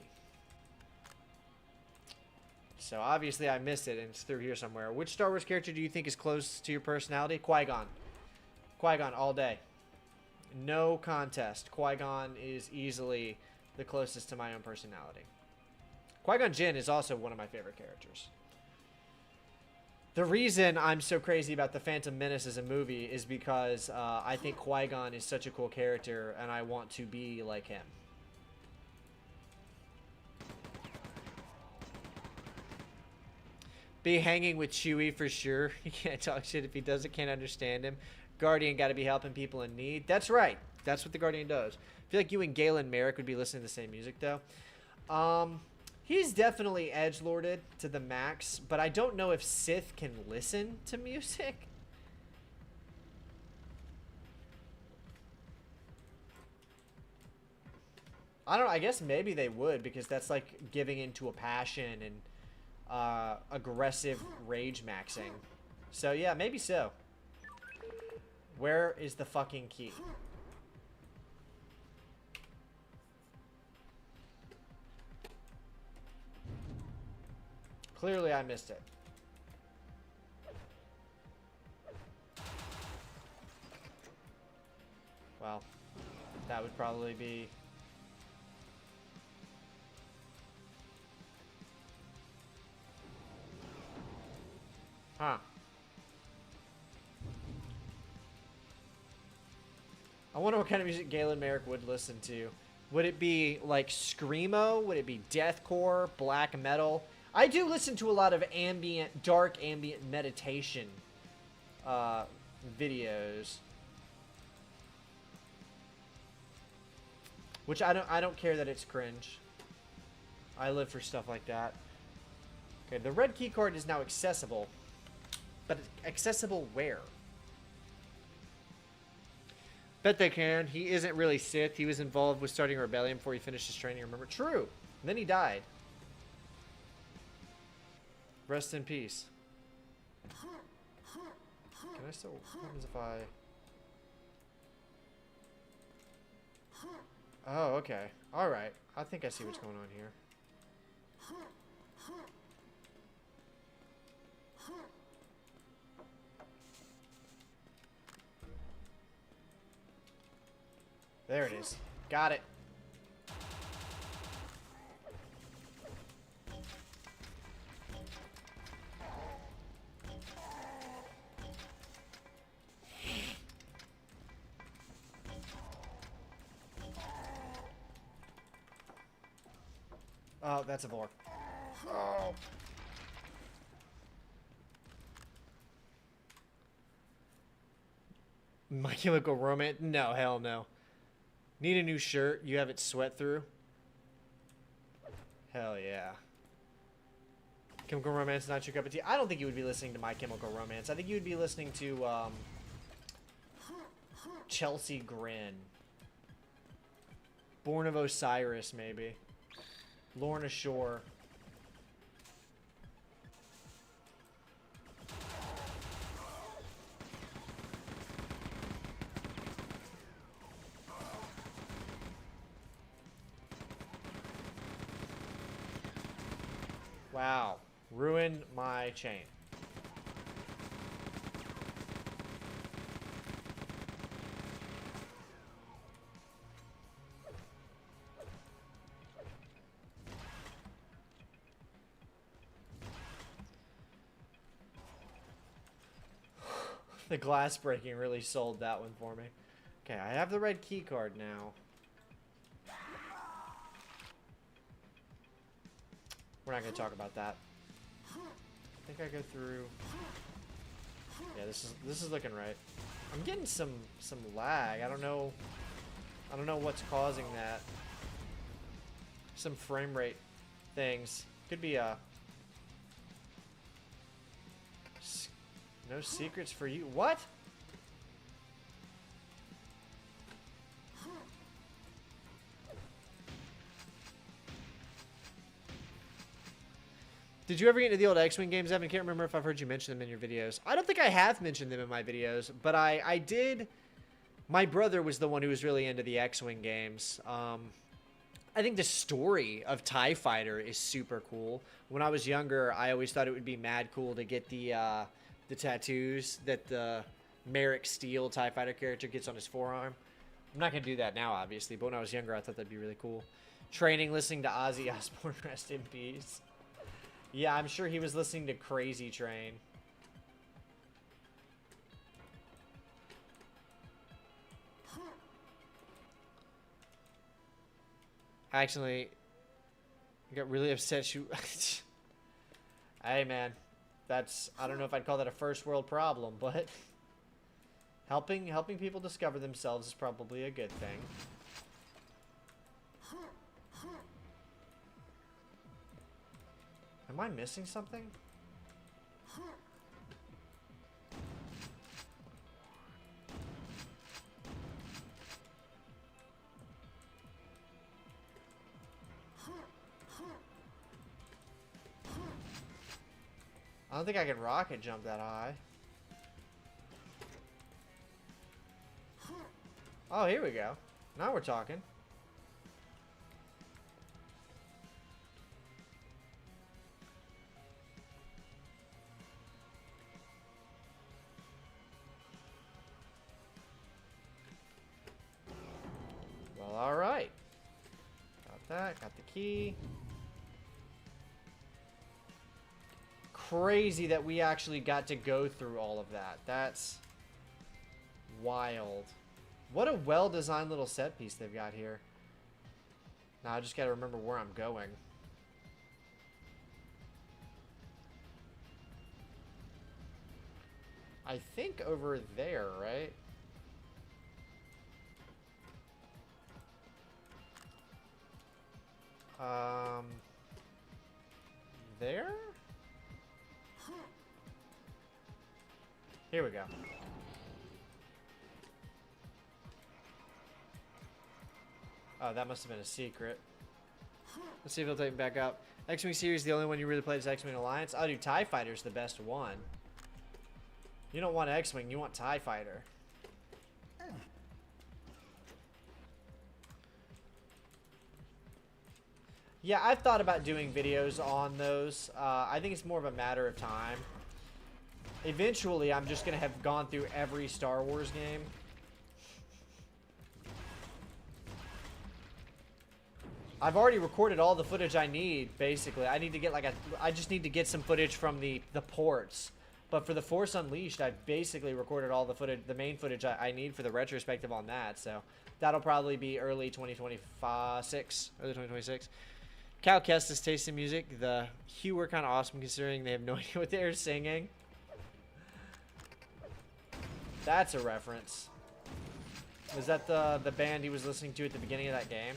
A: So obviously I missed it and it's through here somewhere. Which Star Wars character do you think is close to your personality? Qui-Gon. Qui-Gon all day. No contest. Qui-Gon is easily the closest to my own personality. Qui-Gon Jinn is also one of my favorite characters. The reason I'm so crazy about The Phantom Menace as a movie is because I think Qui-Gon is such a cool character and I want to be like him. Be hanging with Chewie for sure. He can't talk shit if he doesn't, can't understand him. Guardian got to be helping people in need. That's right. That's what the Guardian does. I feel like you and Galen Merrick would be listening to the same music, though. He's definitely edgelorded to the max, but I don't know if Sith can listen to music. I don't know. I guess maybe they would, because that's like giving into a passion and aggressive rage maxing. So yeah, maybe so. Where is the fucking key? Clearly I missed it. Well, that would probably be... Huh. I wonder what kind of music Galen Merrick would listen to. Would it be like screamo? Would it be deathcore, black metal? I do listen to a lot of ambient, dark ambient meditation videos, which I don't care that it's cringe. I live for stuff like that. Okay, the red key card is now accessible, but accessible where? Bet they can. He isn't really Sith. He was involved with starting a rebellion before he finished his training. Remember? True. And then he died. Rest in peace. Can I still... What happens if I... Oh, okay. Alright. I think I see what's going on here. There it is. Got it. Oh, that's a vor. Oh. My Chemical Romance? No, hell no. Need a new shirt? You have it sweat through? Hell yeah. Chemical Romance, not your cup of tea. I don't think you would be listening to My Chemical Romance. I think you would be listening to Chelsea Grin. Born of Osiris, maybe. Lorna Shore. Wow. Ruined my chain. The glass breaking really sold that one for me. Okay, I have the red key card now. We're not going to talk about that. I think I go through. Yeah, this is looking right. I'm getting some lag. I don't know what's causing that. Some frame rate things. Could be a no secrets for you. What? Did you ever get into the old X-Wing games, Evan? I can't remember if I've heard you mention them in your videos. I don't think I have mentioned them in my videos, but I did. My brother was the one who was really into the X-Wing games. I think the story of TIE Fighter is super cool. When I was younger, I always thought it would be mad cool to get the tattoos that the Merrick Steele TIE Fighter character gets on his forearm. I'm not going to do that now, obviously, but when I was younger, I thought that'd be really cool. Training, listening to Ozzy Osbourne, rest in peace. Yeah, I'm sure he was listening to Crazy Train. Actually, I got really upset. Hey, man. That's, I don't know if I'd call that a first world problem, but helping people discover themselves is probably a good thing. Am I missing something? I don't think I can rocket jump that high. Oh, here we go. Now we're talking. Well, alright. Got that. Got the key. Crazy that we actually got to go through all of that. That's wild. What a well-designed little set piece they've got here. Now I just got to remember where I'm going. I think over there, right? There? Here we go. Oh, that must have been a secret. Let's see if it'll take me back up. X-Wing series, the only one you really played is X-Wing Alliance. Oh, dude, TIE Fighter's the best one. You don't want X-Wing, you want TIE Fighter. Yeah, I've thought about doing videos on those. I think it's more of a matter of time. Eventually, I'm just going to have gone through every Star Wars game. I've already recorded all the footage I need, basically. I need to get I just need to get some footage from the ports. But for the Force Unleashed, I've basically recorded all the footage, the main footage I need for the retrospective on that. So that'll probably be early 2026, early 2026. Cal Kestis tasting music. The Hue were kind of awesome considering they have no idea what they're singing. That's a reference. Was that the band he was listening to at the beginning of that game?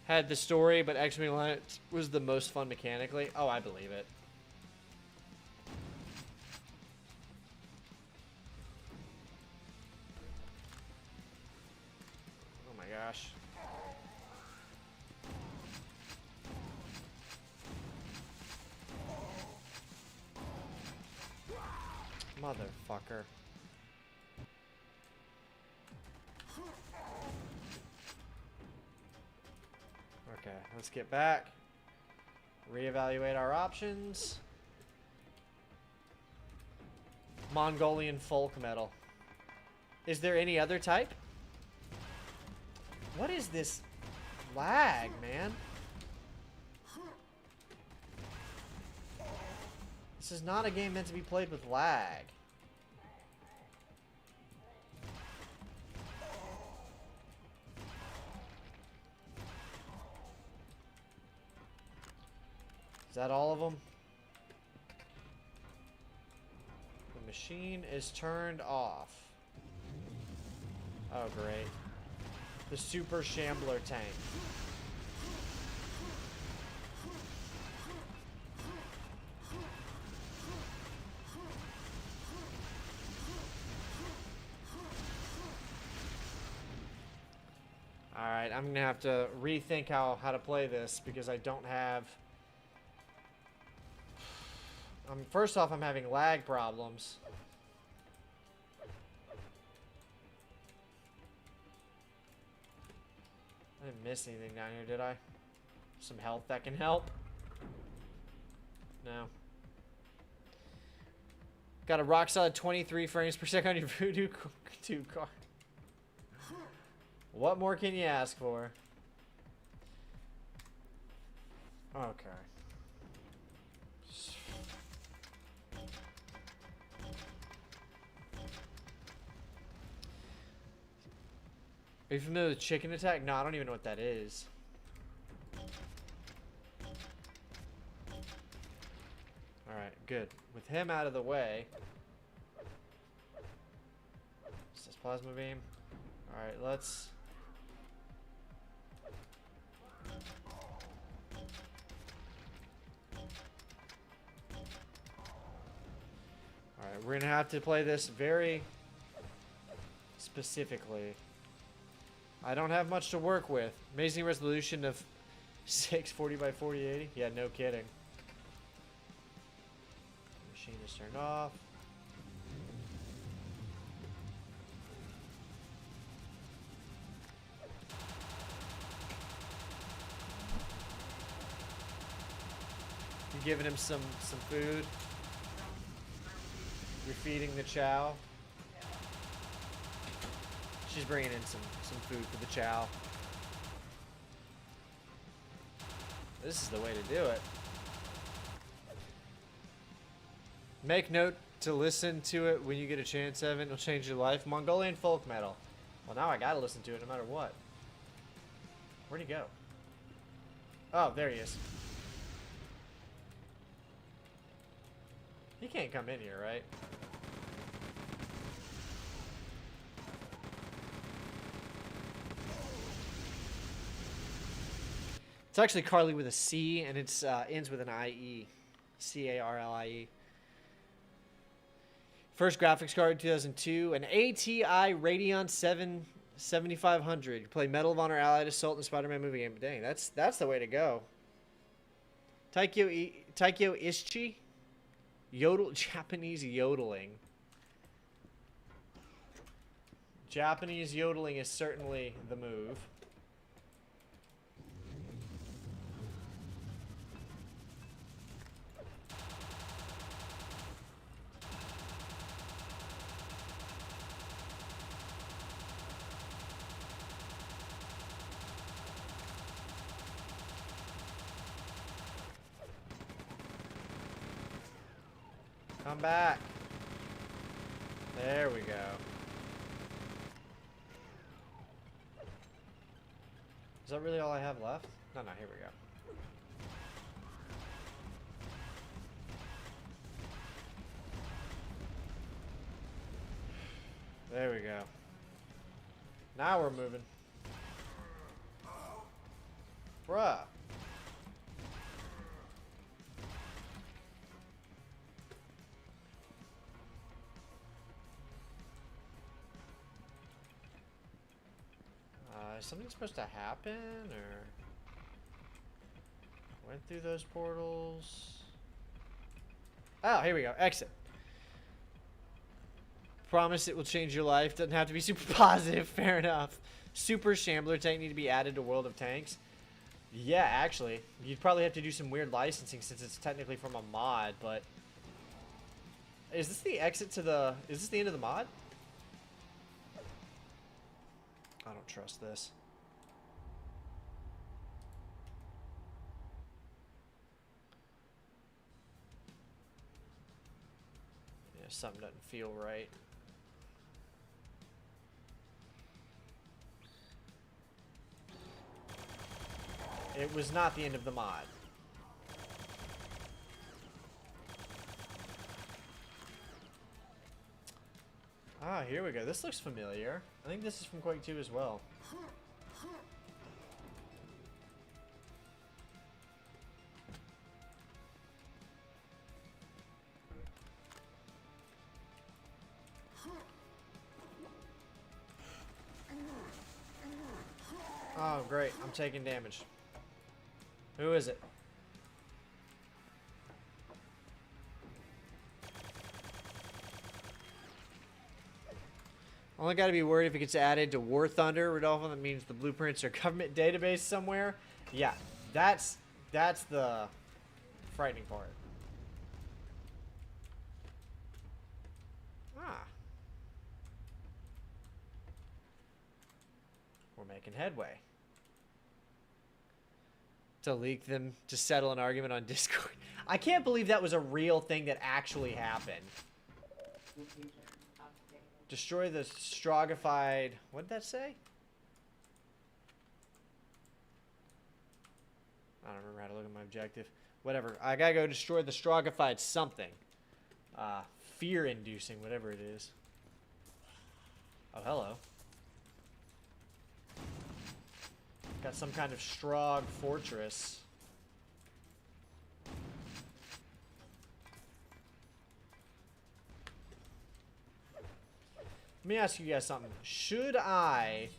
A: Had the story, but X-Wing Alliance was the most fun mechanically. Oh, I believe it. Oh my gosh. Motherfucker. Okay, let's get back. Reevaluate our options. Mongolian folk metal. Is there any other type? What is this lag, man? This is not a game meant to be played with lag. Is that all of them? The machine is turned off. Oh, great. The Super Shambler tank. Alright, I'm gonna have to rethink how to play this because I don't have... first off, I'm having lag problems. I didn't miss anything down here, did I? Some health that can help? No. Got a rock solid 23 frames per second on your Voodoo 2 card. What more can you ask for? Okay. Are you familiar with chicken attack? No, I don't even know what that is. Alright, good. With him out of the way. Is this plasma beam? Alright, let's... Alright, we're gonna have to play this very specifically. I don't have much to work with. Amazing resolution of 640 by 4080. Yeah, no kidding. Machine is turned off. You're giving him some food. You're feeding the chow. She's bringing in some food for the chow. This is the way to do it. Make note to listen to it when you get a chance, Evan. It'll change your life. Mongolian folk metal. Well, now I gotta listen to it no matter what. Where'd he go? Oh, there he is. He can't come in here, right? It's actually Carly with a C, and it's ends with an IE. C-A-R-L-I-E. First graphics card, 2002. An ATI Radeon 7500. You play Medal of Honor Allied Assault in the Spider-Man movie game. Dang, that's the way to go. Taikyo Ishchi? Japanese yodeling. Japanese yodeling is certainly the move. Come back. There we go. Is that really all I have left? No, here we go. There we go. Now we're moving. Bruh. Is something supposed to happen, or went through those portals? Oh, here we go. Exit. Promise it will change your life. Doesn't have to be super positive. Fair enough. Super Shambler tank need to be added to World of Tanks. Yeah, actually, you'd probably have to do some weird licensing since it's technically from a mod. But is this the exit to the? Is this the end of the mod? I don't trust this. Yeah, something doesn't feel right. It was not the end of the mod. Ah, here we go. This looks familiar. I think this is from Quake 2 as well. Oh, great. I'm taking damage. Who is it? Only got to be worried if it gets added to War Thunder, Rodolfo. That means the blueprints are government database somewhere. Yeah, that's the frightening part. Ah. We're making headway. To leak them to settle an argument on Discord. I can't believe that was a real thing that actually happened. Destroy the strogified... What did that say? I don't remember how to look at my objective. Whatever. I gotta go destroy the strogified something. Fear-inducing, whatever it is. Oh, hello. Got some kind of Strog fortress. Let me ask you guys something. Should I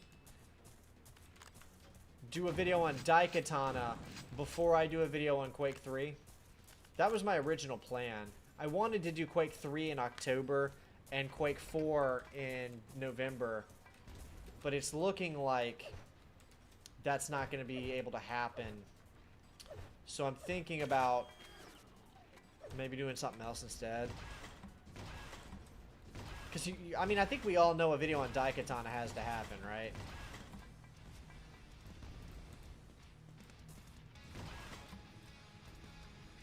A: do a video on Daikatana before I do a video on Quake 3? That was my original plan. I wanted to do Quake 3 in October and Quake 4 in November, but it's looking like that's not going to be able to happen. So I'm thinking about maybe doing something else instead. Because, I mean, I think we all know a video on Daikatana has to happen, right?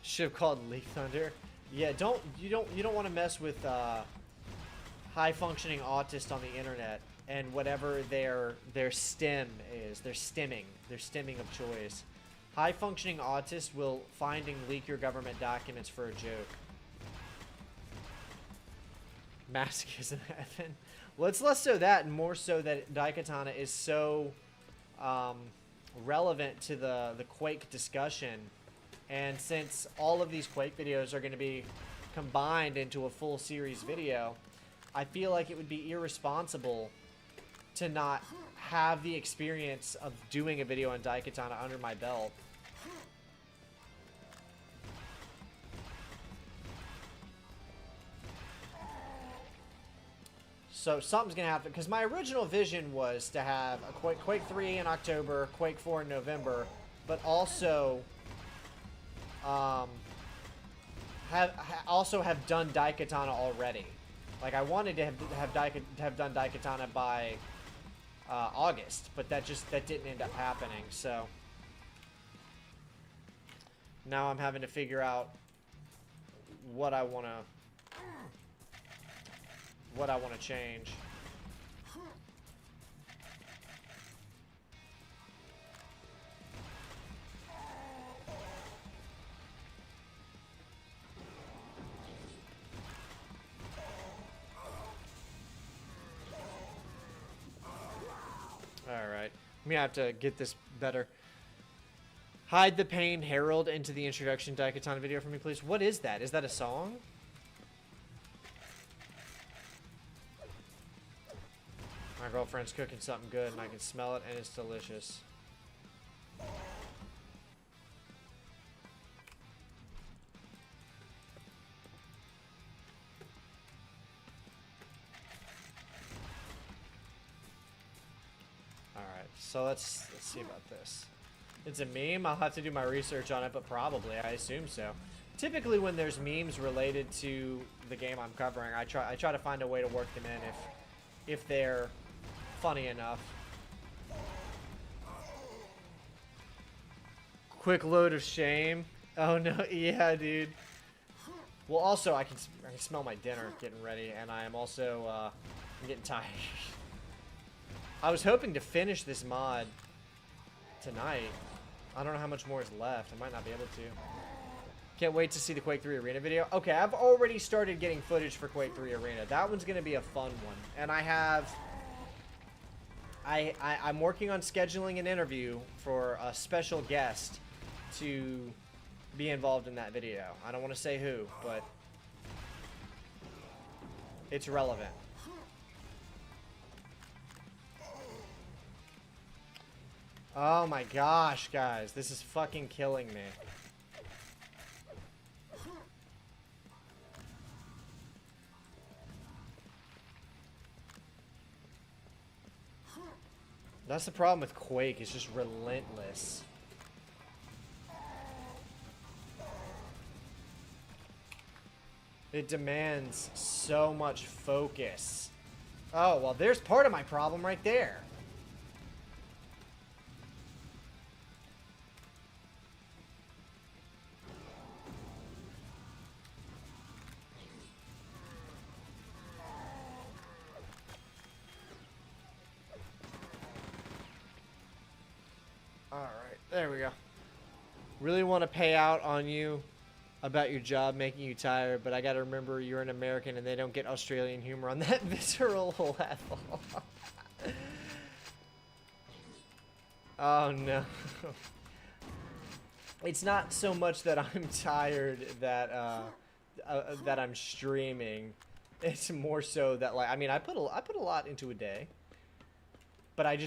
A: Should have called Leaf Thunder. Yeah, you don't want to mess with high functioning autists on the internet and whatever their stem is, their stemming of choice. High functioning autists will find and leak your government documents for a joke. Masochism heaven. Well, it's less so that and more so that Daikatana is so relevant to the Quake discussion. And since all of these Quake videos are going to be combined into a full series video, I feel like it would be irresponsible to not have the experience of doing a video on Daikatana under my belt. So something's gonna happen because my original vision was to have a Quake 3 in October, Quake 4 in November, but also have done Daikatana already. Like I wanted to have done Daikatana by August, but that didn't end up happening. So now I'm having to figure out what I want to change. Alright. I'm gonna have to get this better. Hide the Pain Herald into the introduction Daikatana video for me, please. What is that? Is that a song? My girlfriend's cooking something good and I can smell it and it's delicious. Alright, so let's see about this. It's a meme. I'll have to do my research on it, but probably, I assume so. Typically when there's memes related to the game I'm covering, I try to find a way to work them in if they're funny enough. Quick load of shame. Oh no, yeah, dude. Well, also I can smell my dinner getting ready, and I am also I'm getting tired. I was hoping to finish this mod tonight. I don't know how much more is left. I might not be able to. Can't wait to see the Quake 3 Arena video. Okay, I've already started getting footage for Quake 3 Arena. That one's going to be a fun one. And I'm working on scheduling an interview for a special guest to be involved in that video. I don't want to say who, but it's relevant. Oh my gosh, guys. This is fucking killing me. That's the problem with Quake. It's just relentless. It demands so much focus. Oh, well, there's part of my problem right there. Alright, there we go. Really want to pay out on you about your job making you tired, but I gotta remember you're an American and they don't get Australian humor on that visceral level. Oh no. It's not so much that I'm tired that that I'm streaming. It's more so that, like, I mean, I put a lot into a day. But I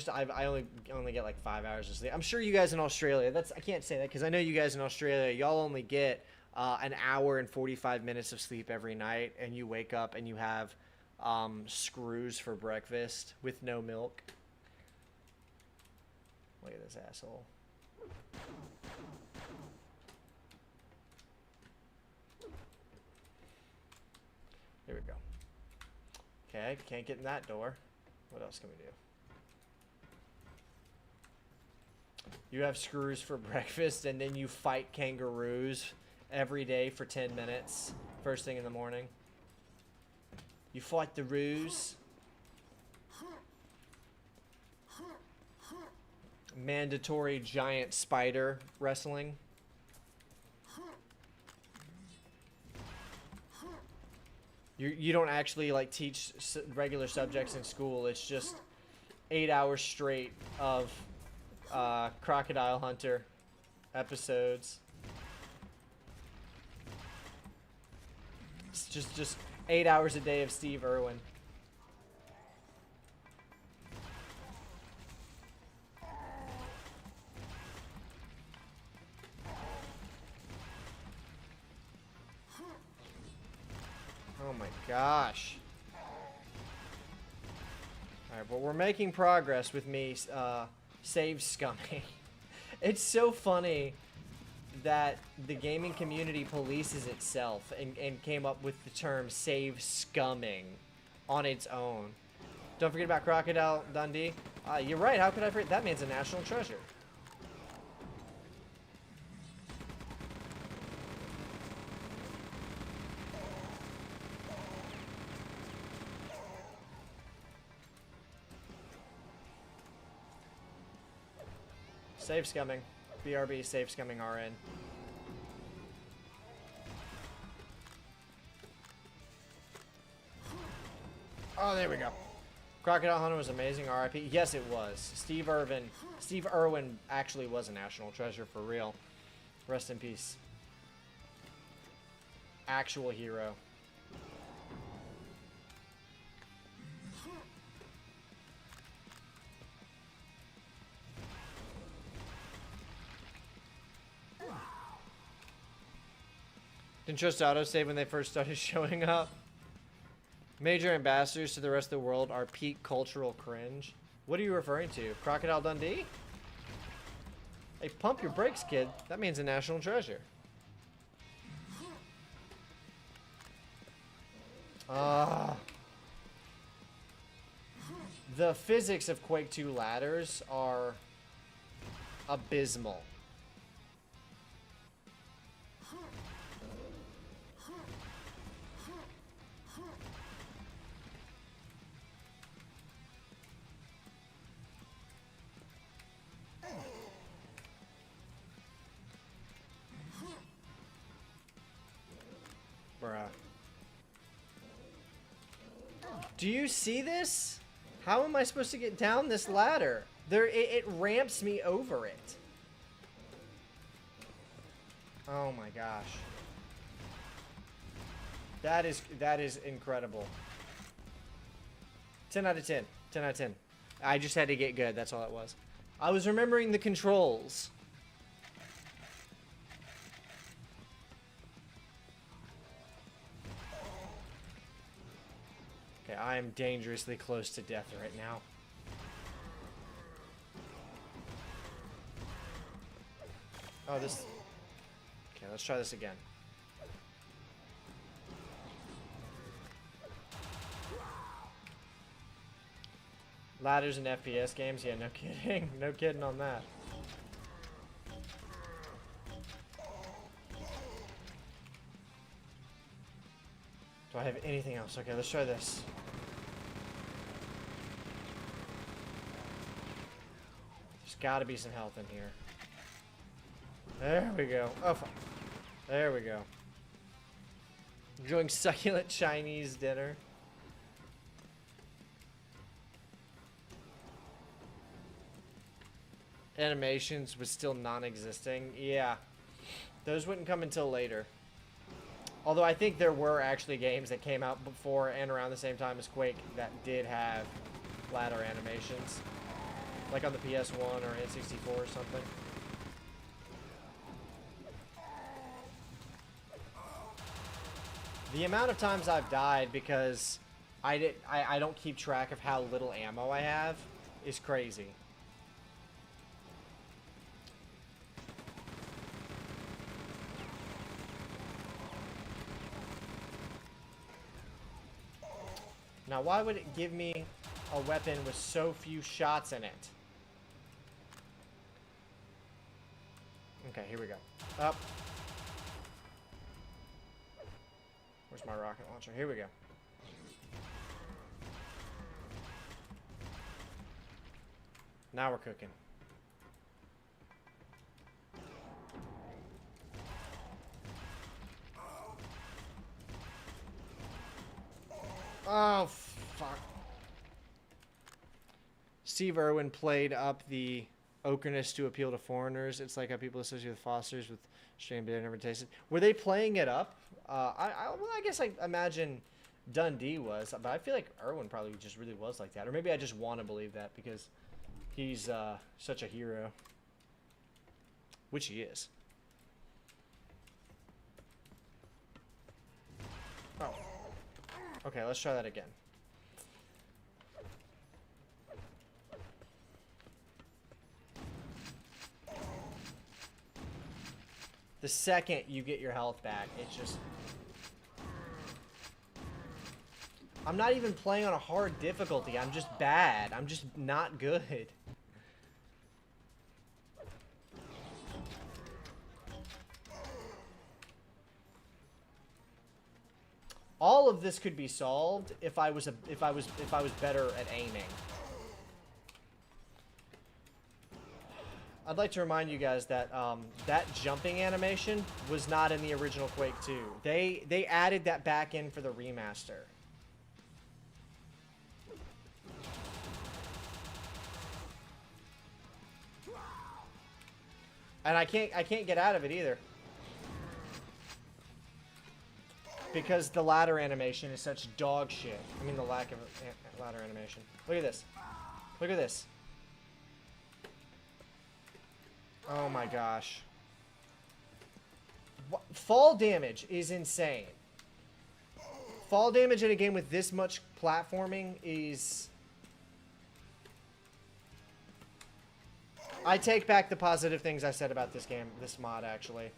A: only get like 5 hours of sleep. I'm sure you guys in Australia, I can't say that because I know you guys in Australia, y'all only get an hour and 45 minutes of sleep every night, and you wake up and you have screws for breakfast with no milk. Look at this asshole. There we go. Okay, can't get in that door. What else can we do? You have screws for breakfast, and then you fight kangaroos every day for 10 minutes, first thing in the morning. You fight the roos. Mandatory giant spider wrestling. You don't actually, like, teach regular subjects in school. It's just 8 hours straight of Crocodile Hunter episodes. It's just 8 hours a day of Steve Irwin. Oh my gosh. Alright, but we're making progress with me save scumming. It's so funny that the gaming community polices itself and came up with the term save scumming on its own. Don't forget about Crocodile Dundee. You're right, how could I forget? That man's a national treasure. Save scumming. BRB, save scumming RN. Oh, there we go. Crocodile Hunter was amazing. RIP. Yes, it was. Steve Irwin actually was a national treasure for real. Rest in peace. Actual hero. Didn't trust autosave when they first started showing up. Major ambassadors to the rest of the world are peak cultural cringe. What are you referring to? Crocodile Dundee? Hey, pump your brakes, kid. That means a national treasure. The physics of Quake 2 ladders are abysmal. Bruh. Do you see this? How am I supposed to get down this ladder? It ramps me over it. Oh my gosh. That is incredible. 10 out of 10. 10 out of 10. I just had to get good, that's all it was. I was remembering the controls. Okay, I am dangerously close to death right now. Oh, this... Okay, let's try this again. Ladders in FPS games? Yeah, no kidding. No kidding on that. Do I have anything else? Okay, let's try this. There's gotta be some health in here. There we go. Oh, fuck. There we go. Enjoying succulent Chinese dinner. Animations was still non-existing. Yeah. Those wouldn't come until later. Although I think there were actually games that came out before and around the same time as Quake that did have ladder animations. Like on the PS1 or N64 or something. The amount of times I've died because I don't keep track of how little ammo I have is crazy. Now, why would it give me a weapon with so few shots in it? Okay, here we go. Up. Where's my rocket launcher? Here we go. Now we're cooking. Oh, fuck. Steve Irwin played up the ochreness to appeal to foreigners. It's like how people associate with Fosters with strain but never tasted. Were they playing it up? Well, I guess I imagine Dundee was, but I feel like Irwin probably just really was like that. Or maybe I just want to believe that because he's such a hero. Which he is. Oh. Okay, let's try that again. The second you get your health back, it's just... I'm not even playing on a hard difficulty. I'm just bad. I'm just not good. All of this could be solved if I was better at aiming. I'd like to remind you guys that that jumping animation was not in the original Quake 2. They added that back in for the remaster. And I can't get out of it either. Because the ladder animation is such dog shit. I mean the lack of ladder animation. Look at this. Look at this. Oh my gosh. Fall damage is insane. Fall damage in a game with this much platforming is... I take back the positive things I said about this game, this mod, actually.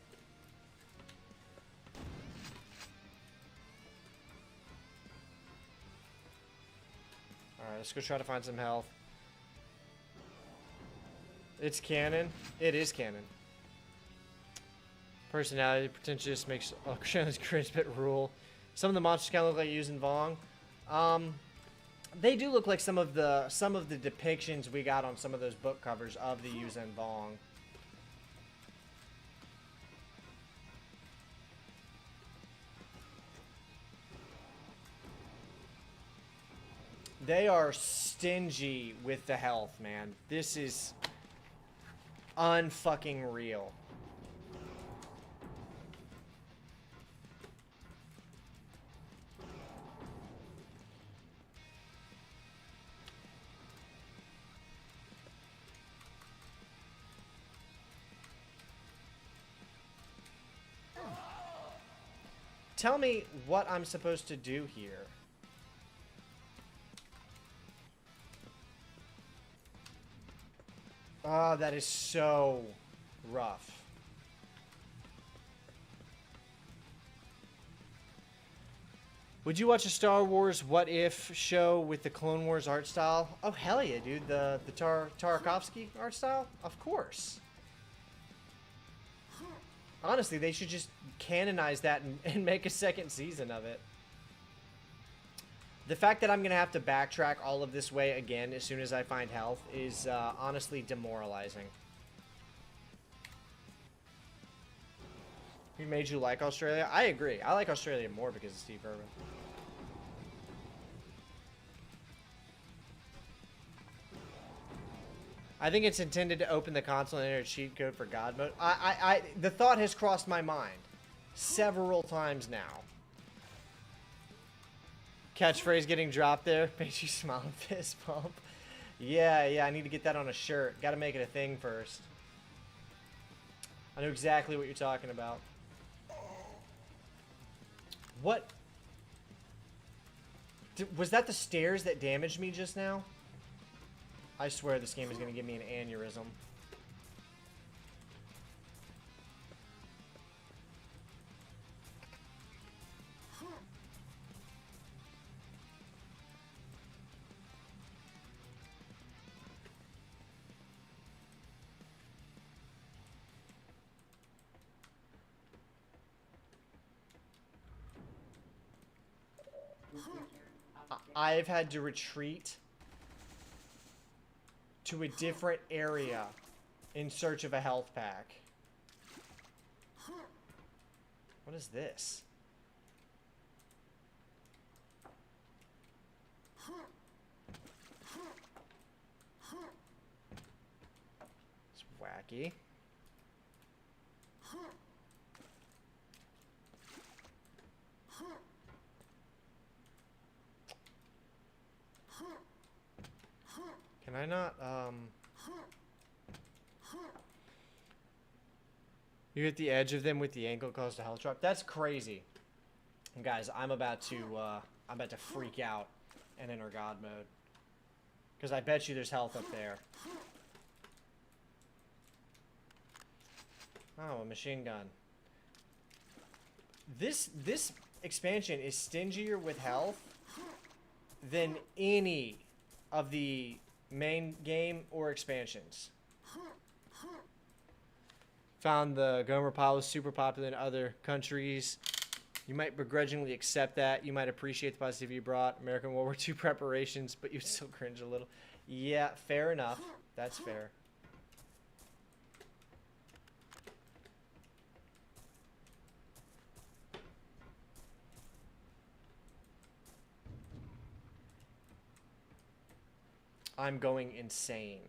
A: Alright, let's go try to find some health. It's canon. It is canon. Personality potentially just makes Australia's cringe bit rule. Some of the monsters kind of look like using Vong. They do look like some of the depictions we got on some of those book covers of the Yuuzhan Vong. They are stingy with the health, man. This is unfucking real. Tell me what I'm supposed to do here. Oh, that is so rough. Would you watch a Star Wars What If show with the Clone Wars art style? Oh, hell yeah, dude. The Tarkovsky art style? Of course. Honestly, they should just canonize that and make a second season of it. The fact that I'm going to have to backtrack all of this way again as soon as I find health is honestly demoralizing. Who made you like Australia? I agree. I like Australia more because of Steve Irwin. I think it's intended to open the console and enter a cheat code for God mode. The thought has crossed my mind several times now. Catchphrase getting dropped there. Makes you smile and fist bump. Yeah, I need to get that on a shirt. Gotta make it a thing first. I know exactly what you're talking about. What? Was that the stairs that damaged me just now? I swear this game is going to give me an aneurysm. I've had to retreat to a different area in search of a health pack. What is this? It's wacky. Can I not, You hit the edge of them with the ankle, caused a health drop? That's crazy. And guys, I'm about to freak out and enter God mode. Because I bet you there's health up there. Oh, a machine gun. This expansion is stingier with health than any of the main game or expansions. Found the Gomer pile was super popular in other countries. You might begrudgingly accept that. You might appreciate the positivity you brought. American World War II preparations, but you'd still cringe a little. Yeah, fair enough. That's fair. I'm going insane.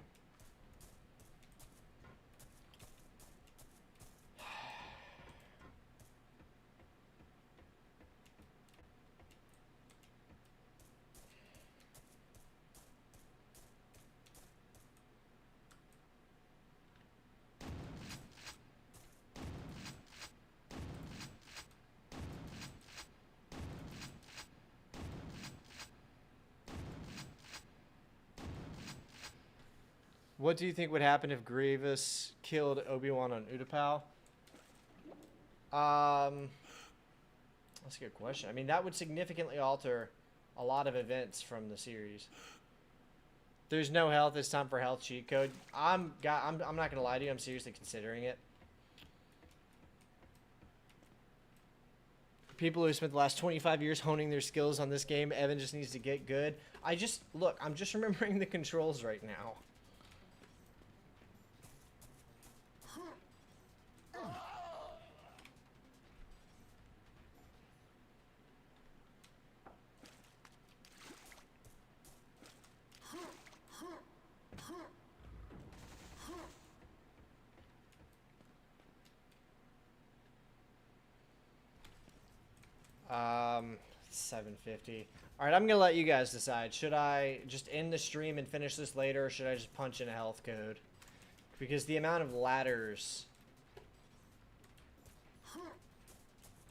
A: What do you think would happen if Grievous killed Obi-Wan on Utapau? That's a good question. I mean, that would significantly alter a lot of events from the series. There's no health. It's time for health cheat code. I'm not gonna lie to you. I'm seriously considering it. People who spent the last 25 years honing their skills on this game, Evan just needs to get good. I'm just remembering the controls right now. $7.50. All right, I'm gonna let you guys decide. Should I just end the stream and finish this later, or should I just punch in a health code? Because the amount of ladders,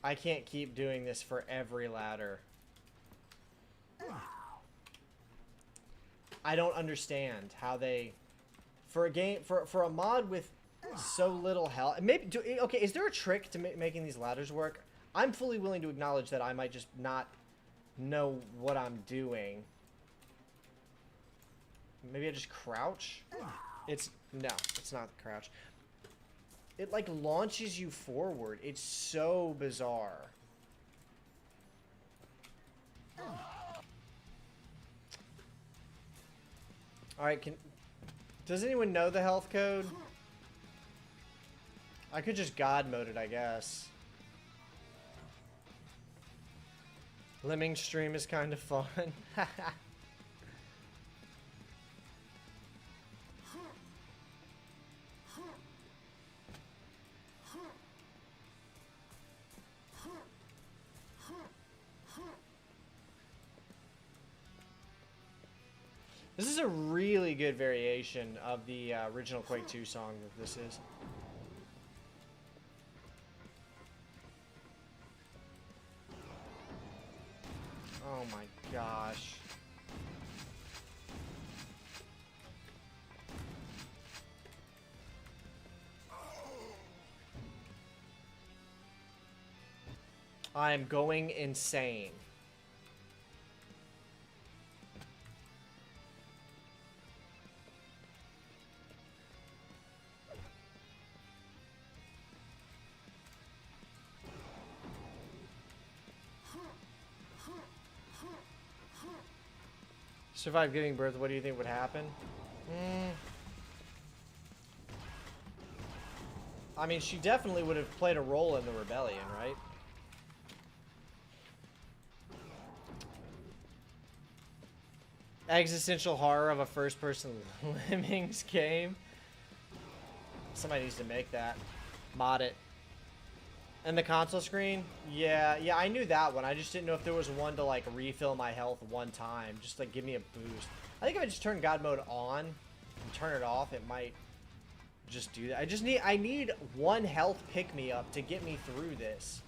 A: I can't keep doing this for every ladder. I don't understand how they, for a game, for a mod with so little health. Maybe okay. Is there a trick to making these ladders work? I'm fully willing to acknowledge that I might just not know what I'm doing. Maybe I just crouch? No, it's not crouch. It like launches you forward. It's so bizarre. Alright, does anyone know the health code? I could just God mode it, I guess. Lemming stream is kind of fun. This is a really good variation of the original Quake 2 song that this is. Oh my gosh. I'm going insane. Survive giving birth, what do you think would happen? I mean, she definitely would have played a role in the rebellion, right? Existential horror of a first-person Lemmings game. Somebody needs to make that. Mod it. And the console screen? Yeah, I knew that one. I just didn't know if there was one to, like, refill my health one time. Just, like, give me a boost. I think if I just turn God mode on and turn it off, it might just do that. I need one health pick-me-up to get me through this.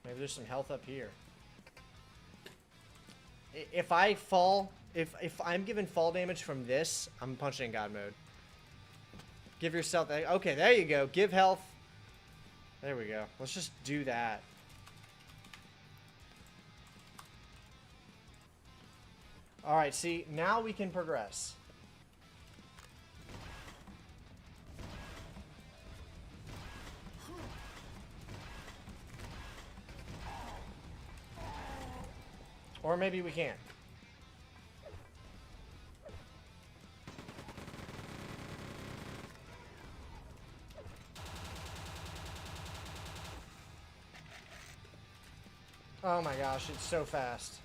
A: Maybe there's some health up here. If I fall... If I'm given fall damage from this, I'm punching in God mode. Give yourself... Okay, there you go. Give health. There we go. Let's just do that. Alright, see, now we can progress. Or maybe we can't. Oh my gosh, it's so fast.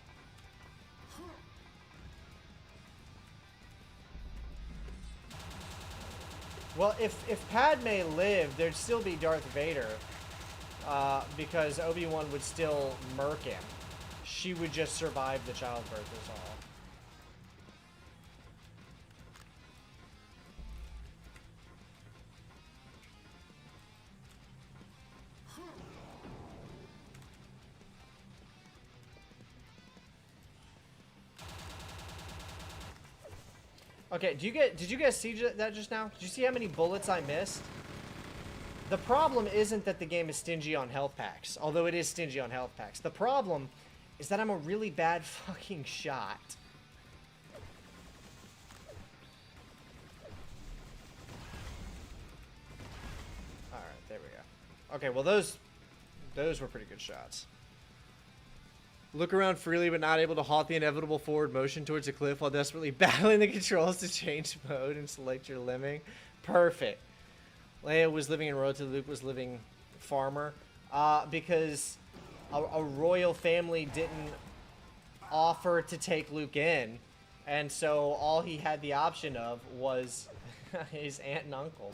A: Well, if Padme lived, there'd still be Darth Vader. Because Obi-Wan would still murk him. She would just survive the childbirth is all. Okay, did you guys see that just now? Did you see how many bullets I missed? The problem isn't that the game is stingy on health packs, although it is stingy on health packs. The problem is that I'm a really bad fucking shot. Alright, there we go. Okay, well those were pretty good shots. Look around freely but not able to halt the inevitable forward motion towards a cliff while desperately battling the controls to change mode and select your lemming. Perfect. Leia was living in royalty, Luke was living farmer. Because a royal family didn't offer to take Luke in. And so all he had the option of was his aunt and uncle.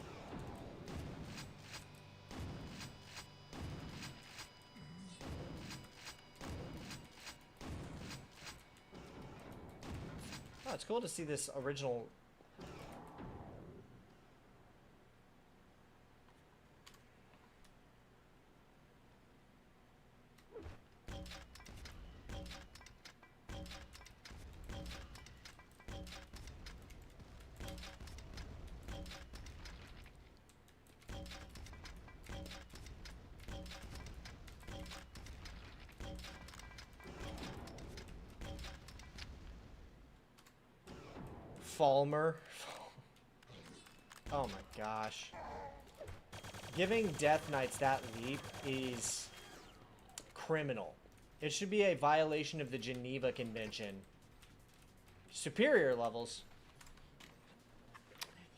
A: Oh, it's cool to see this original. Falmer. Oh my gosh. Giving Death Knights that leap is criminal. It should be a violation of the Geneva Convention. Superior levels.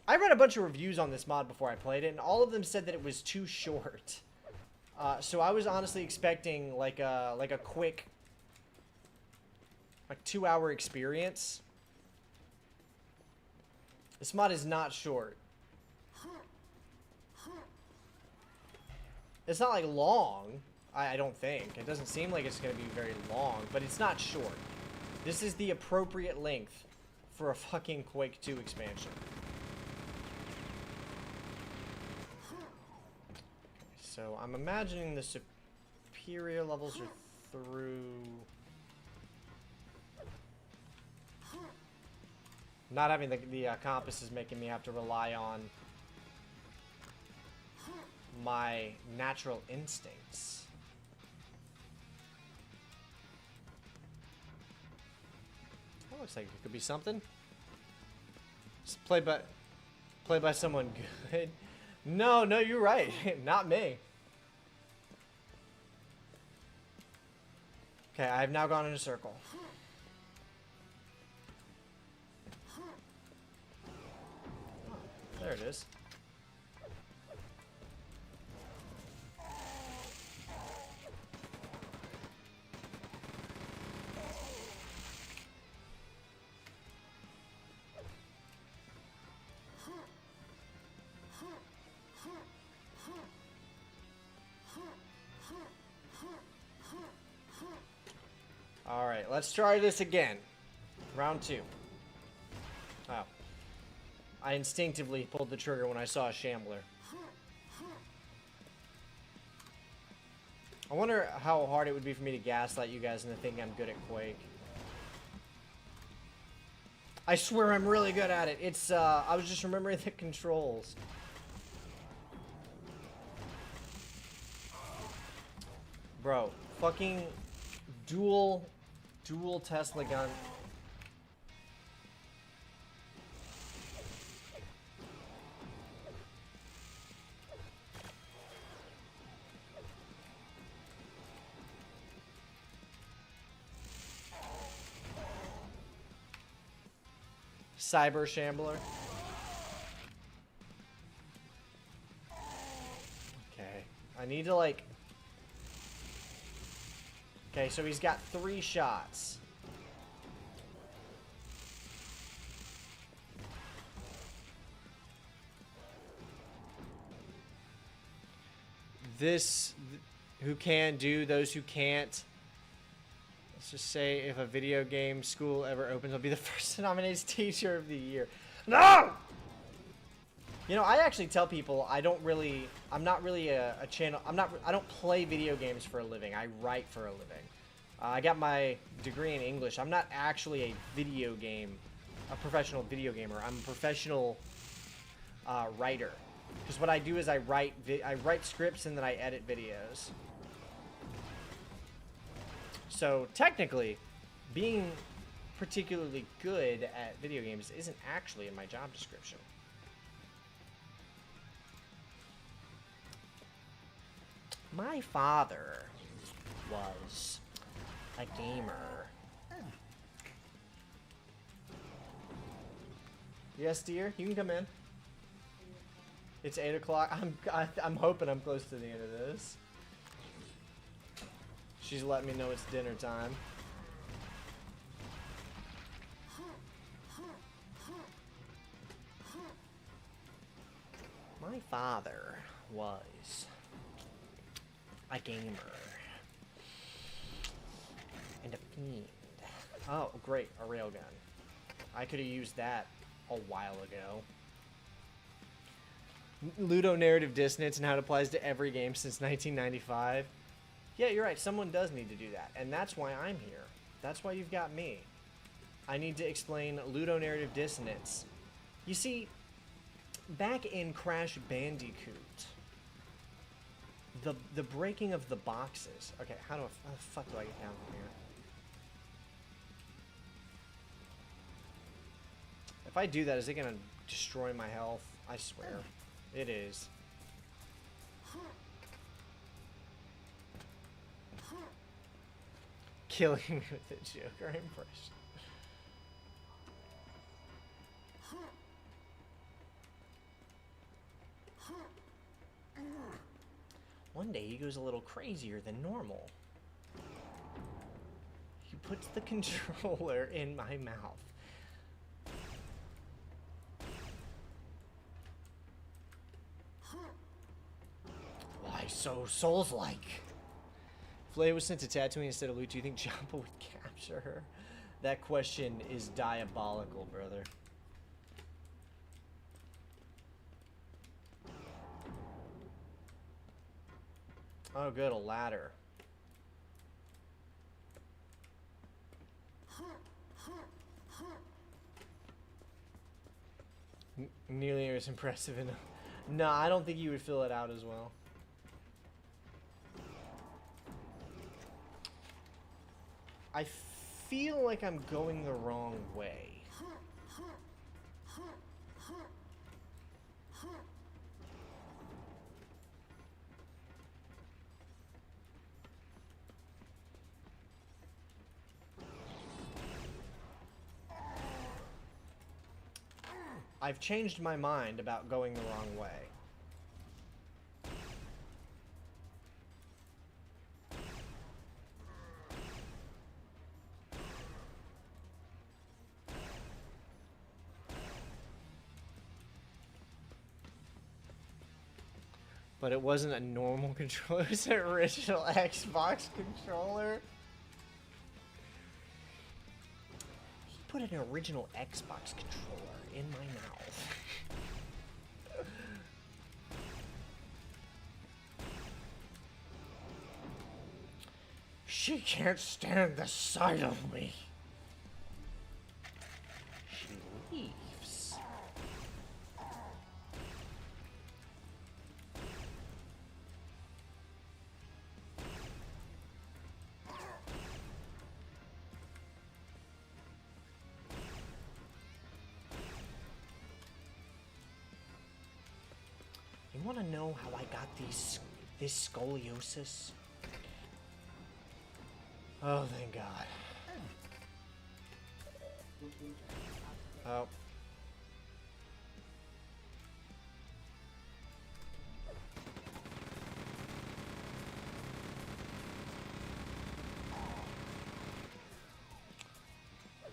A: I read a bunch of reviews on this mod before I played it, and all of them said that it was too short. So I was honestly expecting like a quick, like 2-hour experience. This mod is not short. It's not like long, I don't think. It doesn't seem like it's going to be very long, but it's not short. This is the appropriate length for a fucking Quake 2 expansion. So I'm imagining the superior levels are through... Not having the compass is making me have to rely on my natural instincts. That looks like it could be something. Just play by someone good. No, you're right. Not me. Okay, I have now gone in a circle. There it is. All right, let's try this again. Round 2. Oh. I instinctively pulled the trigger when I saw a shambler. I wonder how hard it would be for me to gaslight you guys into thinking I'm good at Quake. I swear I'm really good at it. It's, I was just remembering the controls. Bro, fucking dual Tesla gun. Cyber Shambler. Okay. I need to like... Okay, so he's got 3 shots. Who can do, those who can't. Let's just say if a video game school ever opens, I'll be the first to nominate as teacher of the year. No! You know, I actually tell people I'm not really a channel, I don't play video games for a living. I write for a living. I got my degree in English. I'm not actually a professional video gamer. I'm a professional writer. Because what I do is I write scripts and then I edit videos. So technically, being particularly good at video games isn't actually in my job description. My father was a gamer. Yes, dear, you can come in. It's 8 o'clock. I'm hoping I'm close to the end of this. She's letting me know it's dinner time. My father was a gamer and a fiend. Oh, great, a railgun. I could have used that a while ago. Ludonarrative dissonance and how it applies to every game since 1995. Yeah, you're right. Someone does need to do that. And that's why I'm here. That's why you've got me. I need to explain ludonarrative dissonance. You see, back in Crash Bandicoot, the breaking of the boxes. Okay, how the fuck do I get down from here? If I do that, is it going to destroy my health? I swear. It is. Killing me with a Joker impression. One day he goes a little crazier than normal. He puts the controller in my mouth. Why so Souls-like? If Leia was sent to Tatooine instead of Luke, do you think Jabba would capture her? That question is diabolical, brother. Oh, good, a ladder. Nearly as impressive enough. No, I don't think you would fill it out as well. I feel like I'm going the wrong way. I've changed my mind about going the wrong way. But it wasn't a normal controller, it was an original Xbox controller. He put an original Xbox controller in my mouth. She can't stand the sight of me. She leaves. You want to know how I got this scoliosis? Oh, thank God. Oh.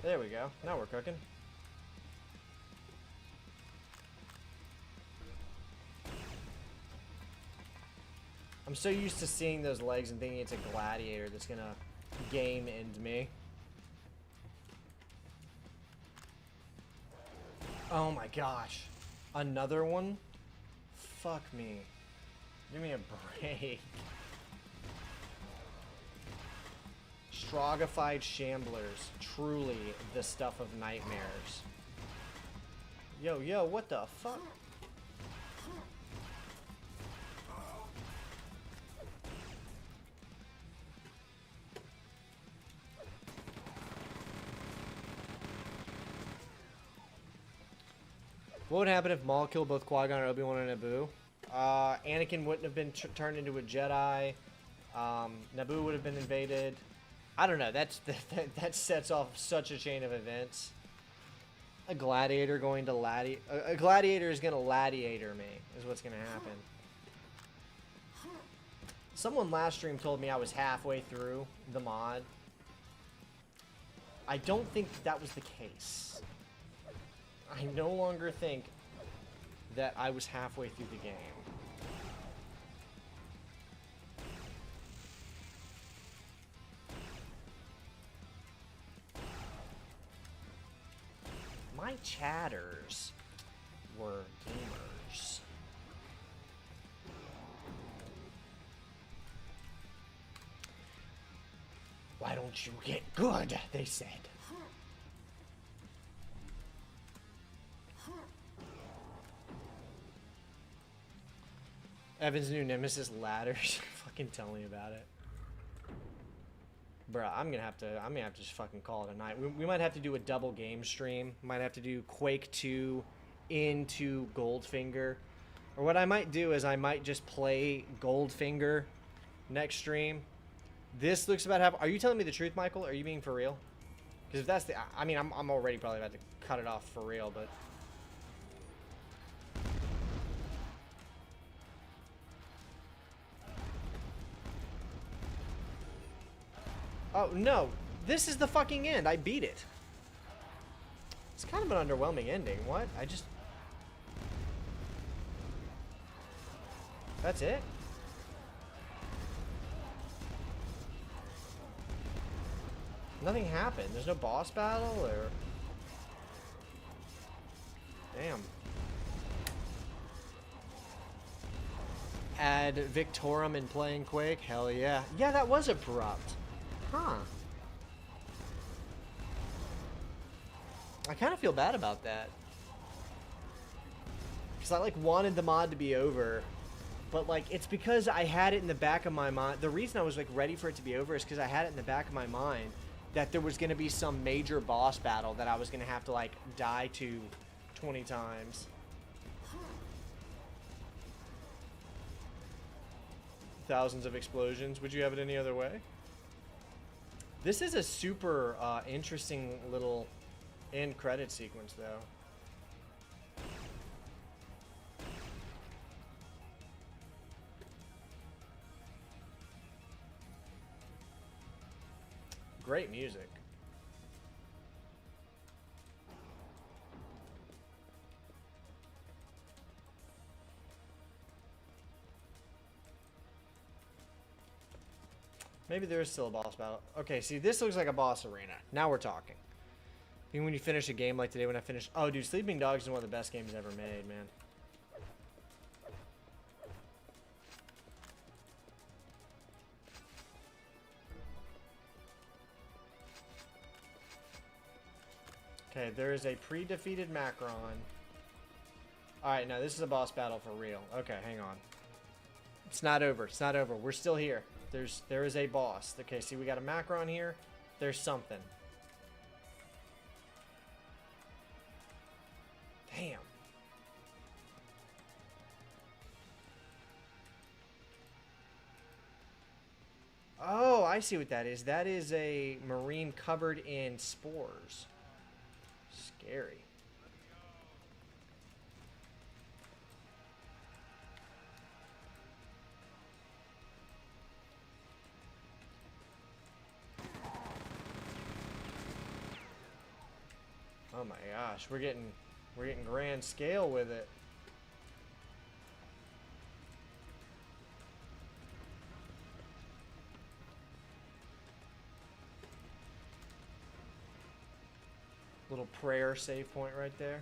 A: There we go. Now we're cooking. I'm so used to seeing those legs and thinking it's a gladiator that's gonna game end me. Oh my gosh. Another one? Fuck me. Give me a break. Strogified Shamblers. Truly the stuff of nightmares. Yo, yo, what the fuck? What would happen if Maul killed both Qui-Gon and Obi-Wan and Naboo? Anakin wouldn't have been turned into a Jedi. Naboo would have been invaded. I don't know. That sets off such a chain of events. A gladiator going to a gladiator is gonna gladiator me. Is what's gonna happen. Someone last stream told me I was halfway through the mod. I don't think that was the case. I no longer think that I was halfway through the game. My chatters were gamers. Why don't you get good? They said. Evan's new nemesis, ladders. Fucking tell me about it. Bruh, I'm gonna have to just fucking call it a night. We might have to do a double game stream. Might have to do Quake 2 into Goldfinger. Or what I might do is I might just play Goldfinger next stream. This looks about half. Are you telling me the truth, Michael? Are you being for real? Because if that's the, I mean, I'm already probably about to cut it off for real, but. Oh, no. This is the fucking end. I beat it. It's kind of an underwhelming ending. What? That's it? Nothing happened. There's no boss battle, or... Damn. Add Victorum in playing Quake? Hell yeah. Yeah, that was abrupt. Huh. I kind of feel bad about that. Because I, like, wanted the mod to be over. But, like, it's because I had it in the back of my mind. The reason I was, like, ready for it to be over is because I had it in the back of my mind that there was going to be some major boss battle that I was going to have to, like, die to 20 times. Thousands of explosions. Would you have it any other way? This is a super interesting little end credit sequence, though. Great music. Maybe there is still a boss battle. Okay, see, this looks like a boss arena. Now we're talking. I think when you finish a game like today, when I finished... Oh, dude, Sleeping Dogs is one of the best games ever made, man. Okay, there is a pre-defeated Macron. Alright, now this is a boss battle for real. Okay, hang on. It's not over. It's not over. We're still here. There is a boss. Okay, see, we got a Macron here. There's something. Damn. I see what that is. That is a marine covered in spores. Scary. Oh my gosh, we're getting grand scale with it. Little prayer save point right there.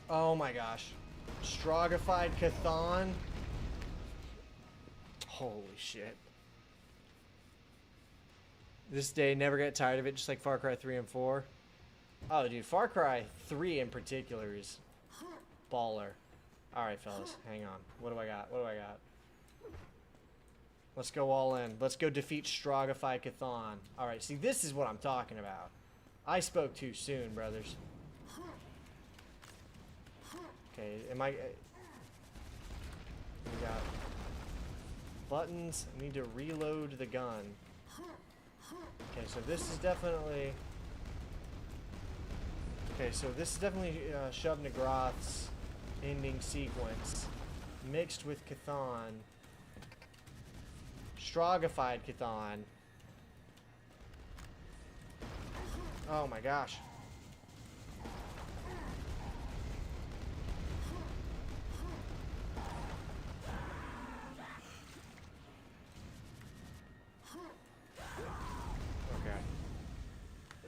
A: Oh my gosh. Strogified Chthon. Holy shit. This day, never get tired of it, just like Far Cry 3 and 4. Oh, dude, Far Cry 3 in particular is baller. Alright, fellas, hang on. What do I got? What do I got? Let's go all in. Let's go defeat Strogified Chthon. Alright, see, this is what I'm talking about. I spoke too soon, brothers. Okay, am I... We got... buttons. I need to reload the gun. Okay, so this is definitely... Okay, so this is definitely Shub Nagroth's ending sequence. Mixed with Chthon. Strogified Chthon. Oh my gosh.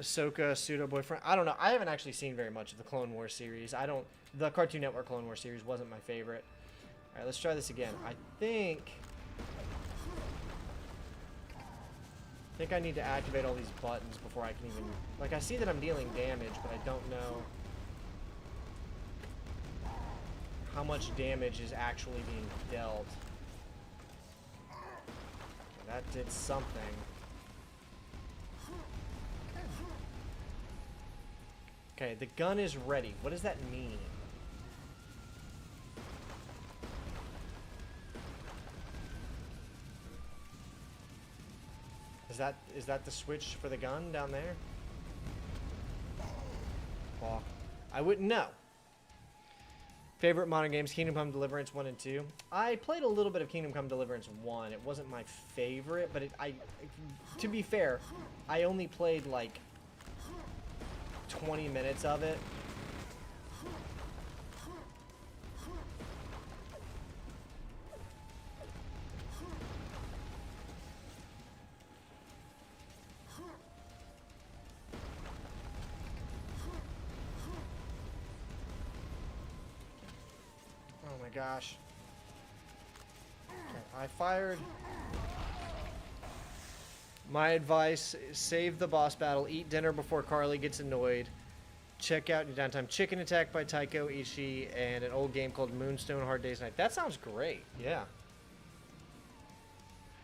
A: Ahsoka pseudo boyfriend. I don't know. I haven't actually seen very much of the Clone Wars series. The Cartoon Network Clone Wars series wasn't my favorite. All right, let's try this again. I think I need to activate all these buttons before I can even... Like, I see that I'm dealing damage, but I don't know how much damage is actually being dealt. Okay, that did something. Okay, the gun is ready. What does that mean? Is that the switch for the gun down there? Well, I wouldn't know. Favorite modern games, Kingdom Come Deliverance 1 and 2. I played a little bit of Kingdom Come Deliverance 1. It wasn't my favorite, but to be fair, I only played like 20 minutes of it. Oh my gosh. Okay, I fired. My advice, save the boss battle, eat dinner before Carly gets annoyed, check out your downtime. Chicken Attack by Taiko Ishii, and an old game called Moonstone Hard Day's Night. That sounds great, yeah.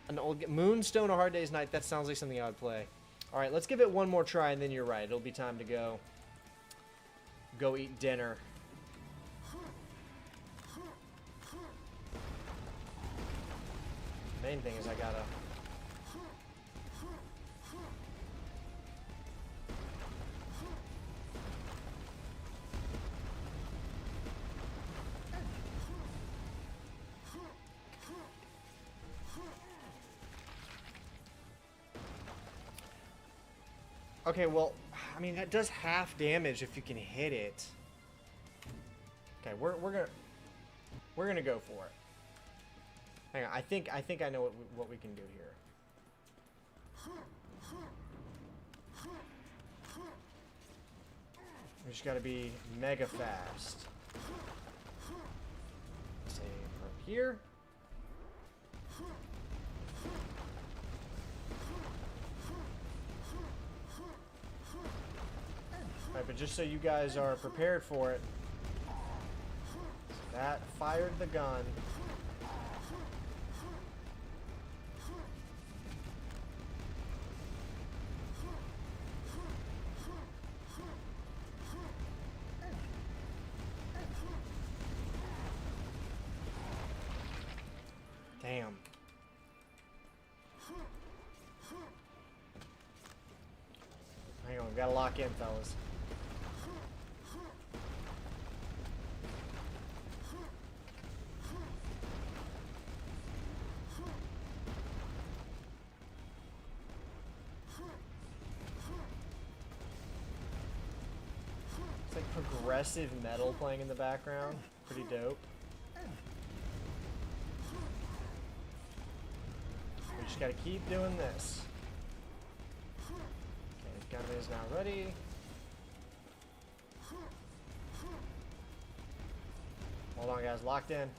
A: An old Moonstone A Hard Day's Night, that sounds like something I would play. Alright, let's give it one more try, and then you're right. It'll be time to go eat dinner. Main thing is I gotta... Okay, well, I mean, that does half damage if you can hit it. Okay, we're gonna go for it. Hang on, I think I know what we can do here. We just gotta be mega fast. Say from here. Alright, but just so you guys are prepared for it, that fired the gun. Damn. Hang on, we gotta lock in, fellas. It's like progressive metal playing in the background. Pretty dope. We just gotta keep doing this. Okay, gun is now ready. Hold on, guys, locked in.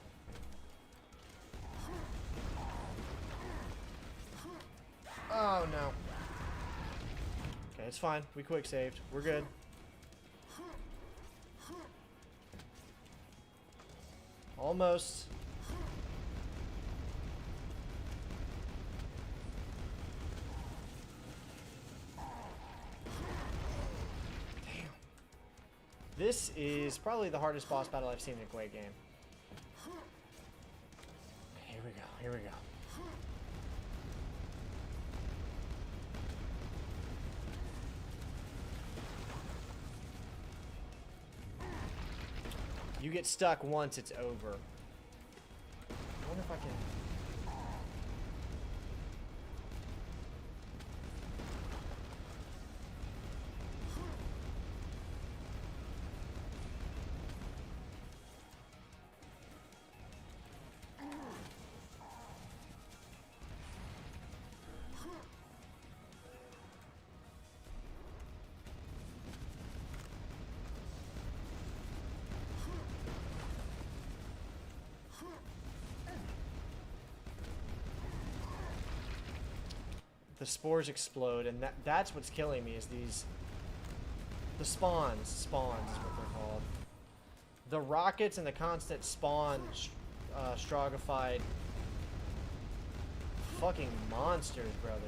A: Oh no. Okay, it's fine. We quick saved. We're good. Almost. Damn. This is probably the hardest boss battle I've seen in a Quake game. Here we go. Here we go. You get stuck once, it's over. I wonder if I can... The spores explode, and that's what's killing me, is the spawns is what they're called. The rockets and the constant spawn strogified fucking monsters, brother.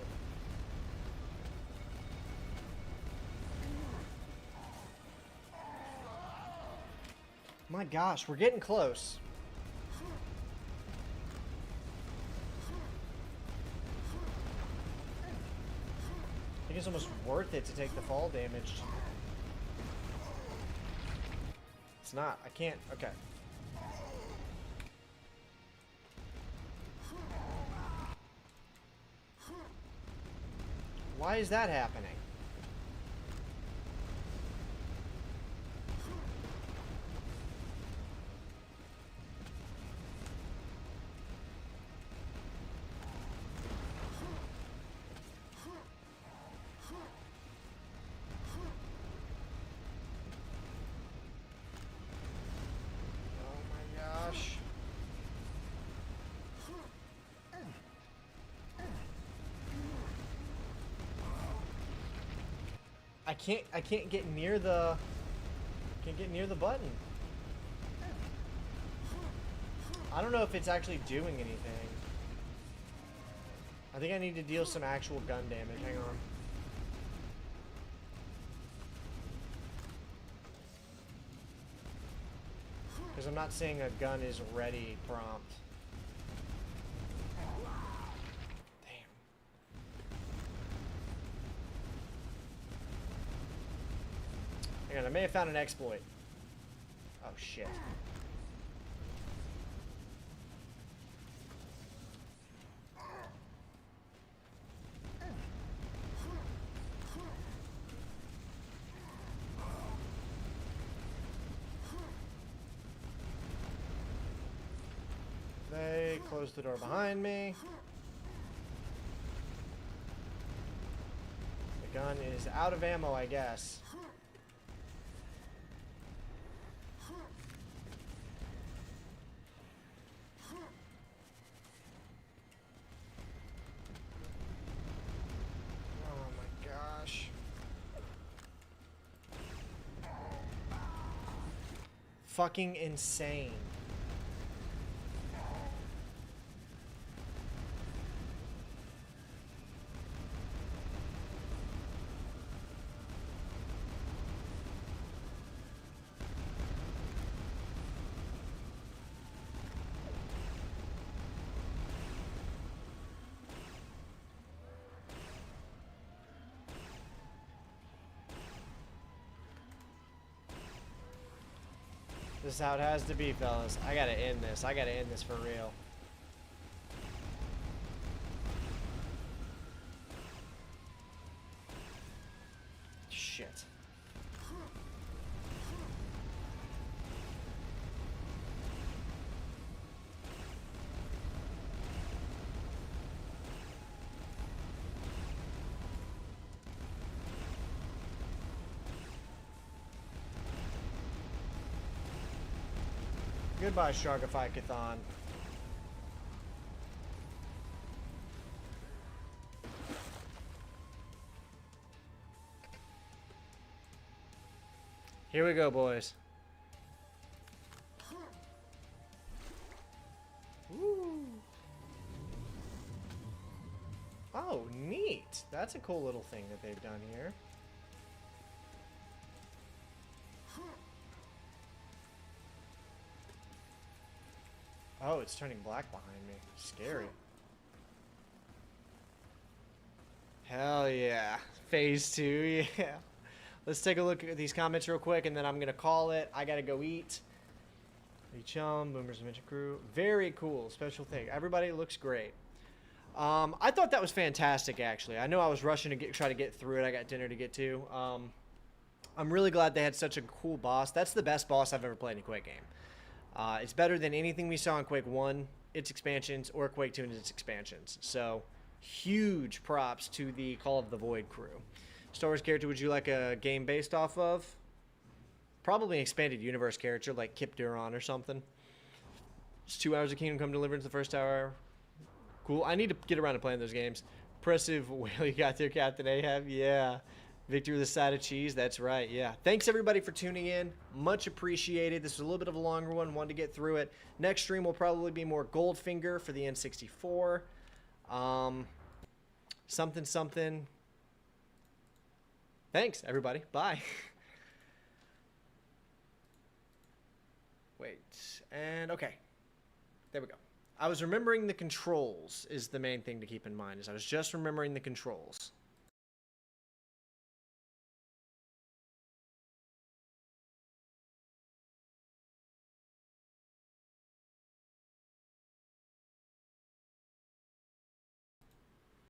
A: My gosh, we're getting close. I think it's almost worth it to take the fall damage. It's not. I can't. Okay. Why is that happening? I can't get near the button. I don't know if it's actually doing anything. I think I need to deal some actual gun damage. Hang on. Because I'm not seeing a gun is ready prompt. I may have found an exploit. Oh shit. They closed the door behind me. The gun is out of ammo, I guess. Fucking insane. This is how it has to be, fellas. I gotta end this. I gotta end this for real. Shit. Goodbye, Sharkify-Cathon. Here we go, boys. Woo. Oh, neat. That's a cool little thing that they've done here. Oh, it's turning black behind me. Scary. Hell yeah. Phase 2, yeah. Let's take a look at these comments real quick, and then I'm going to call it. I got to go eat. Hey, Chum, Boomers Adventure Crew. Very cool. Special thing. Everybody looks great. I thought that was fantastic, actually. I know I was rushing to try to get through it. I got dinner to get to. I'm really glad they had such a cool boss. That's the best boss I've ever played in a Quake game. It's better than anything we saw in Quake 1, its expansions, or Quake 2 and its expansions. So, huge props to the Call of the Void crew. Star Wars character would you like a game based off of? Probably an expanded universe character like Kip Duron or something. It's 2 hours of Kingdom Come Deliverance the first hour. Cool. I need to get around to playing those games. Impressive whale you got there, Captain Ahab. Yeah. Victory with a side of cheese. That's right. Yeah. Thanks, everybody, for tuning in. Much appreciated. This was a little bit of a longer one. Wanted to get through it. Next stream will probably be more Goldfinger for the N64. Something. Thanks, everybody. Bye. Wait. And okay. There we go. I was remembering the controls is the main thing to keep in mind. Is I was just remembering the controls.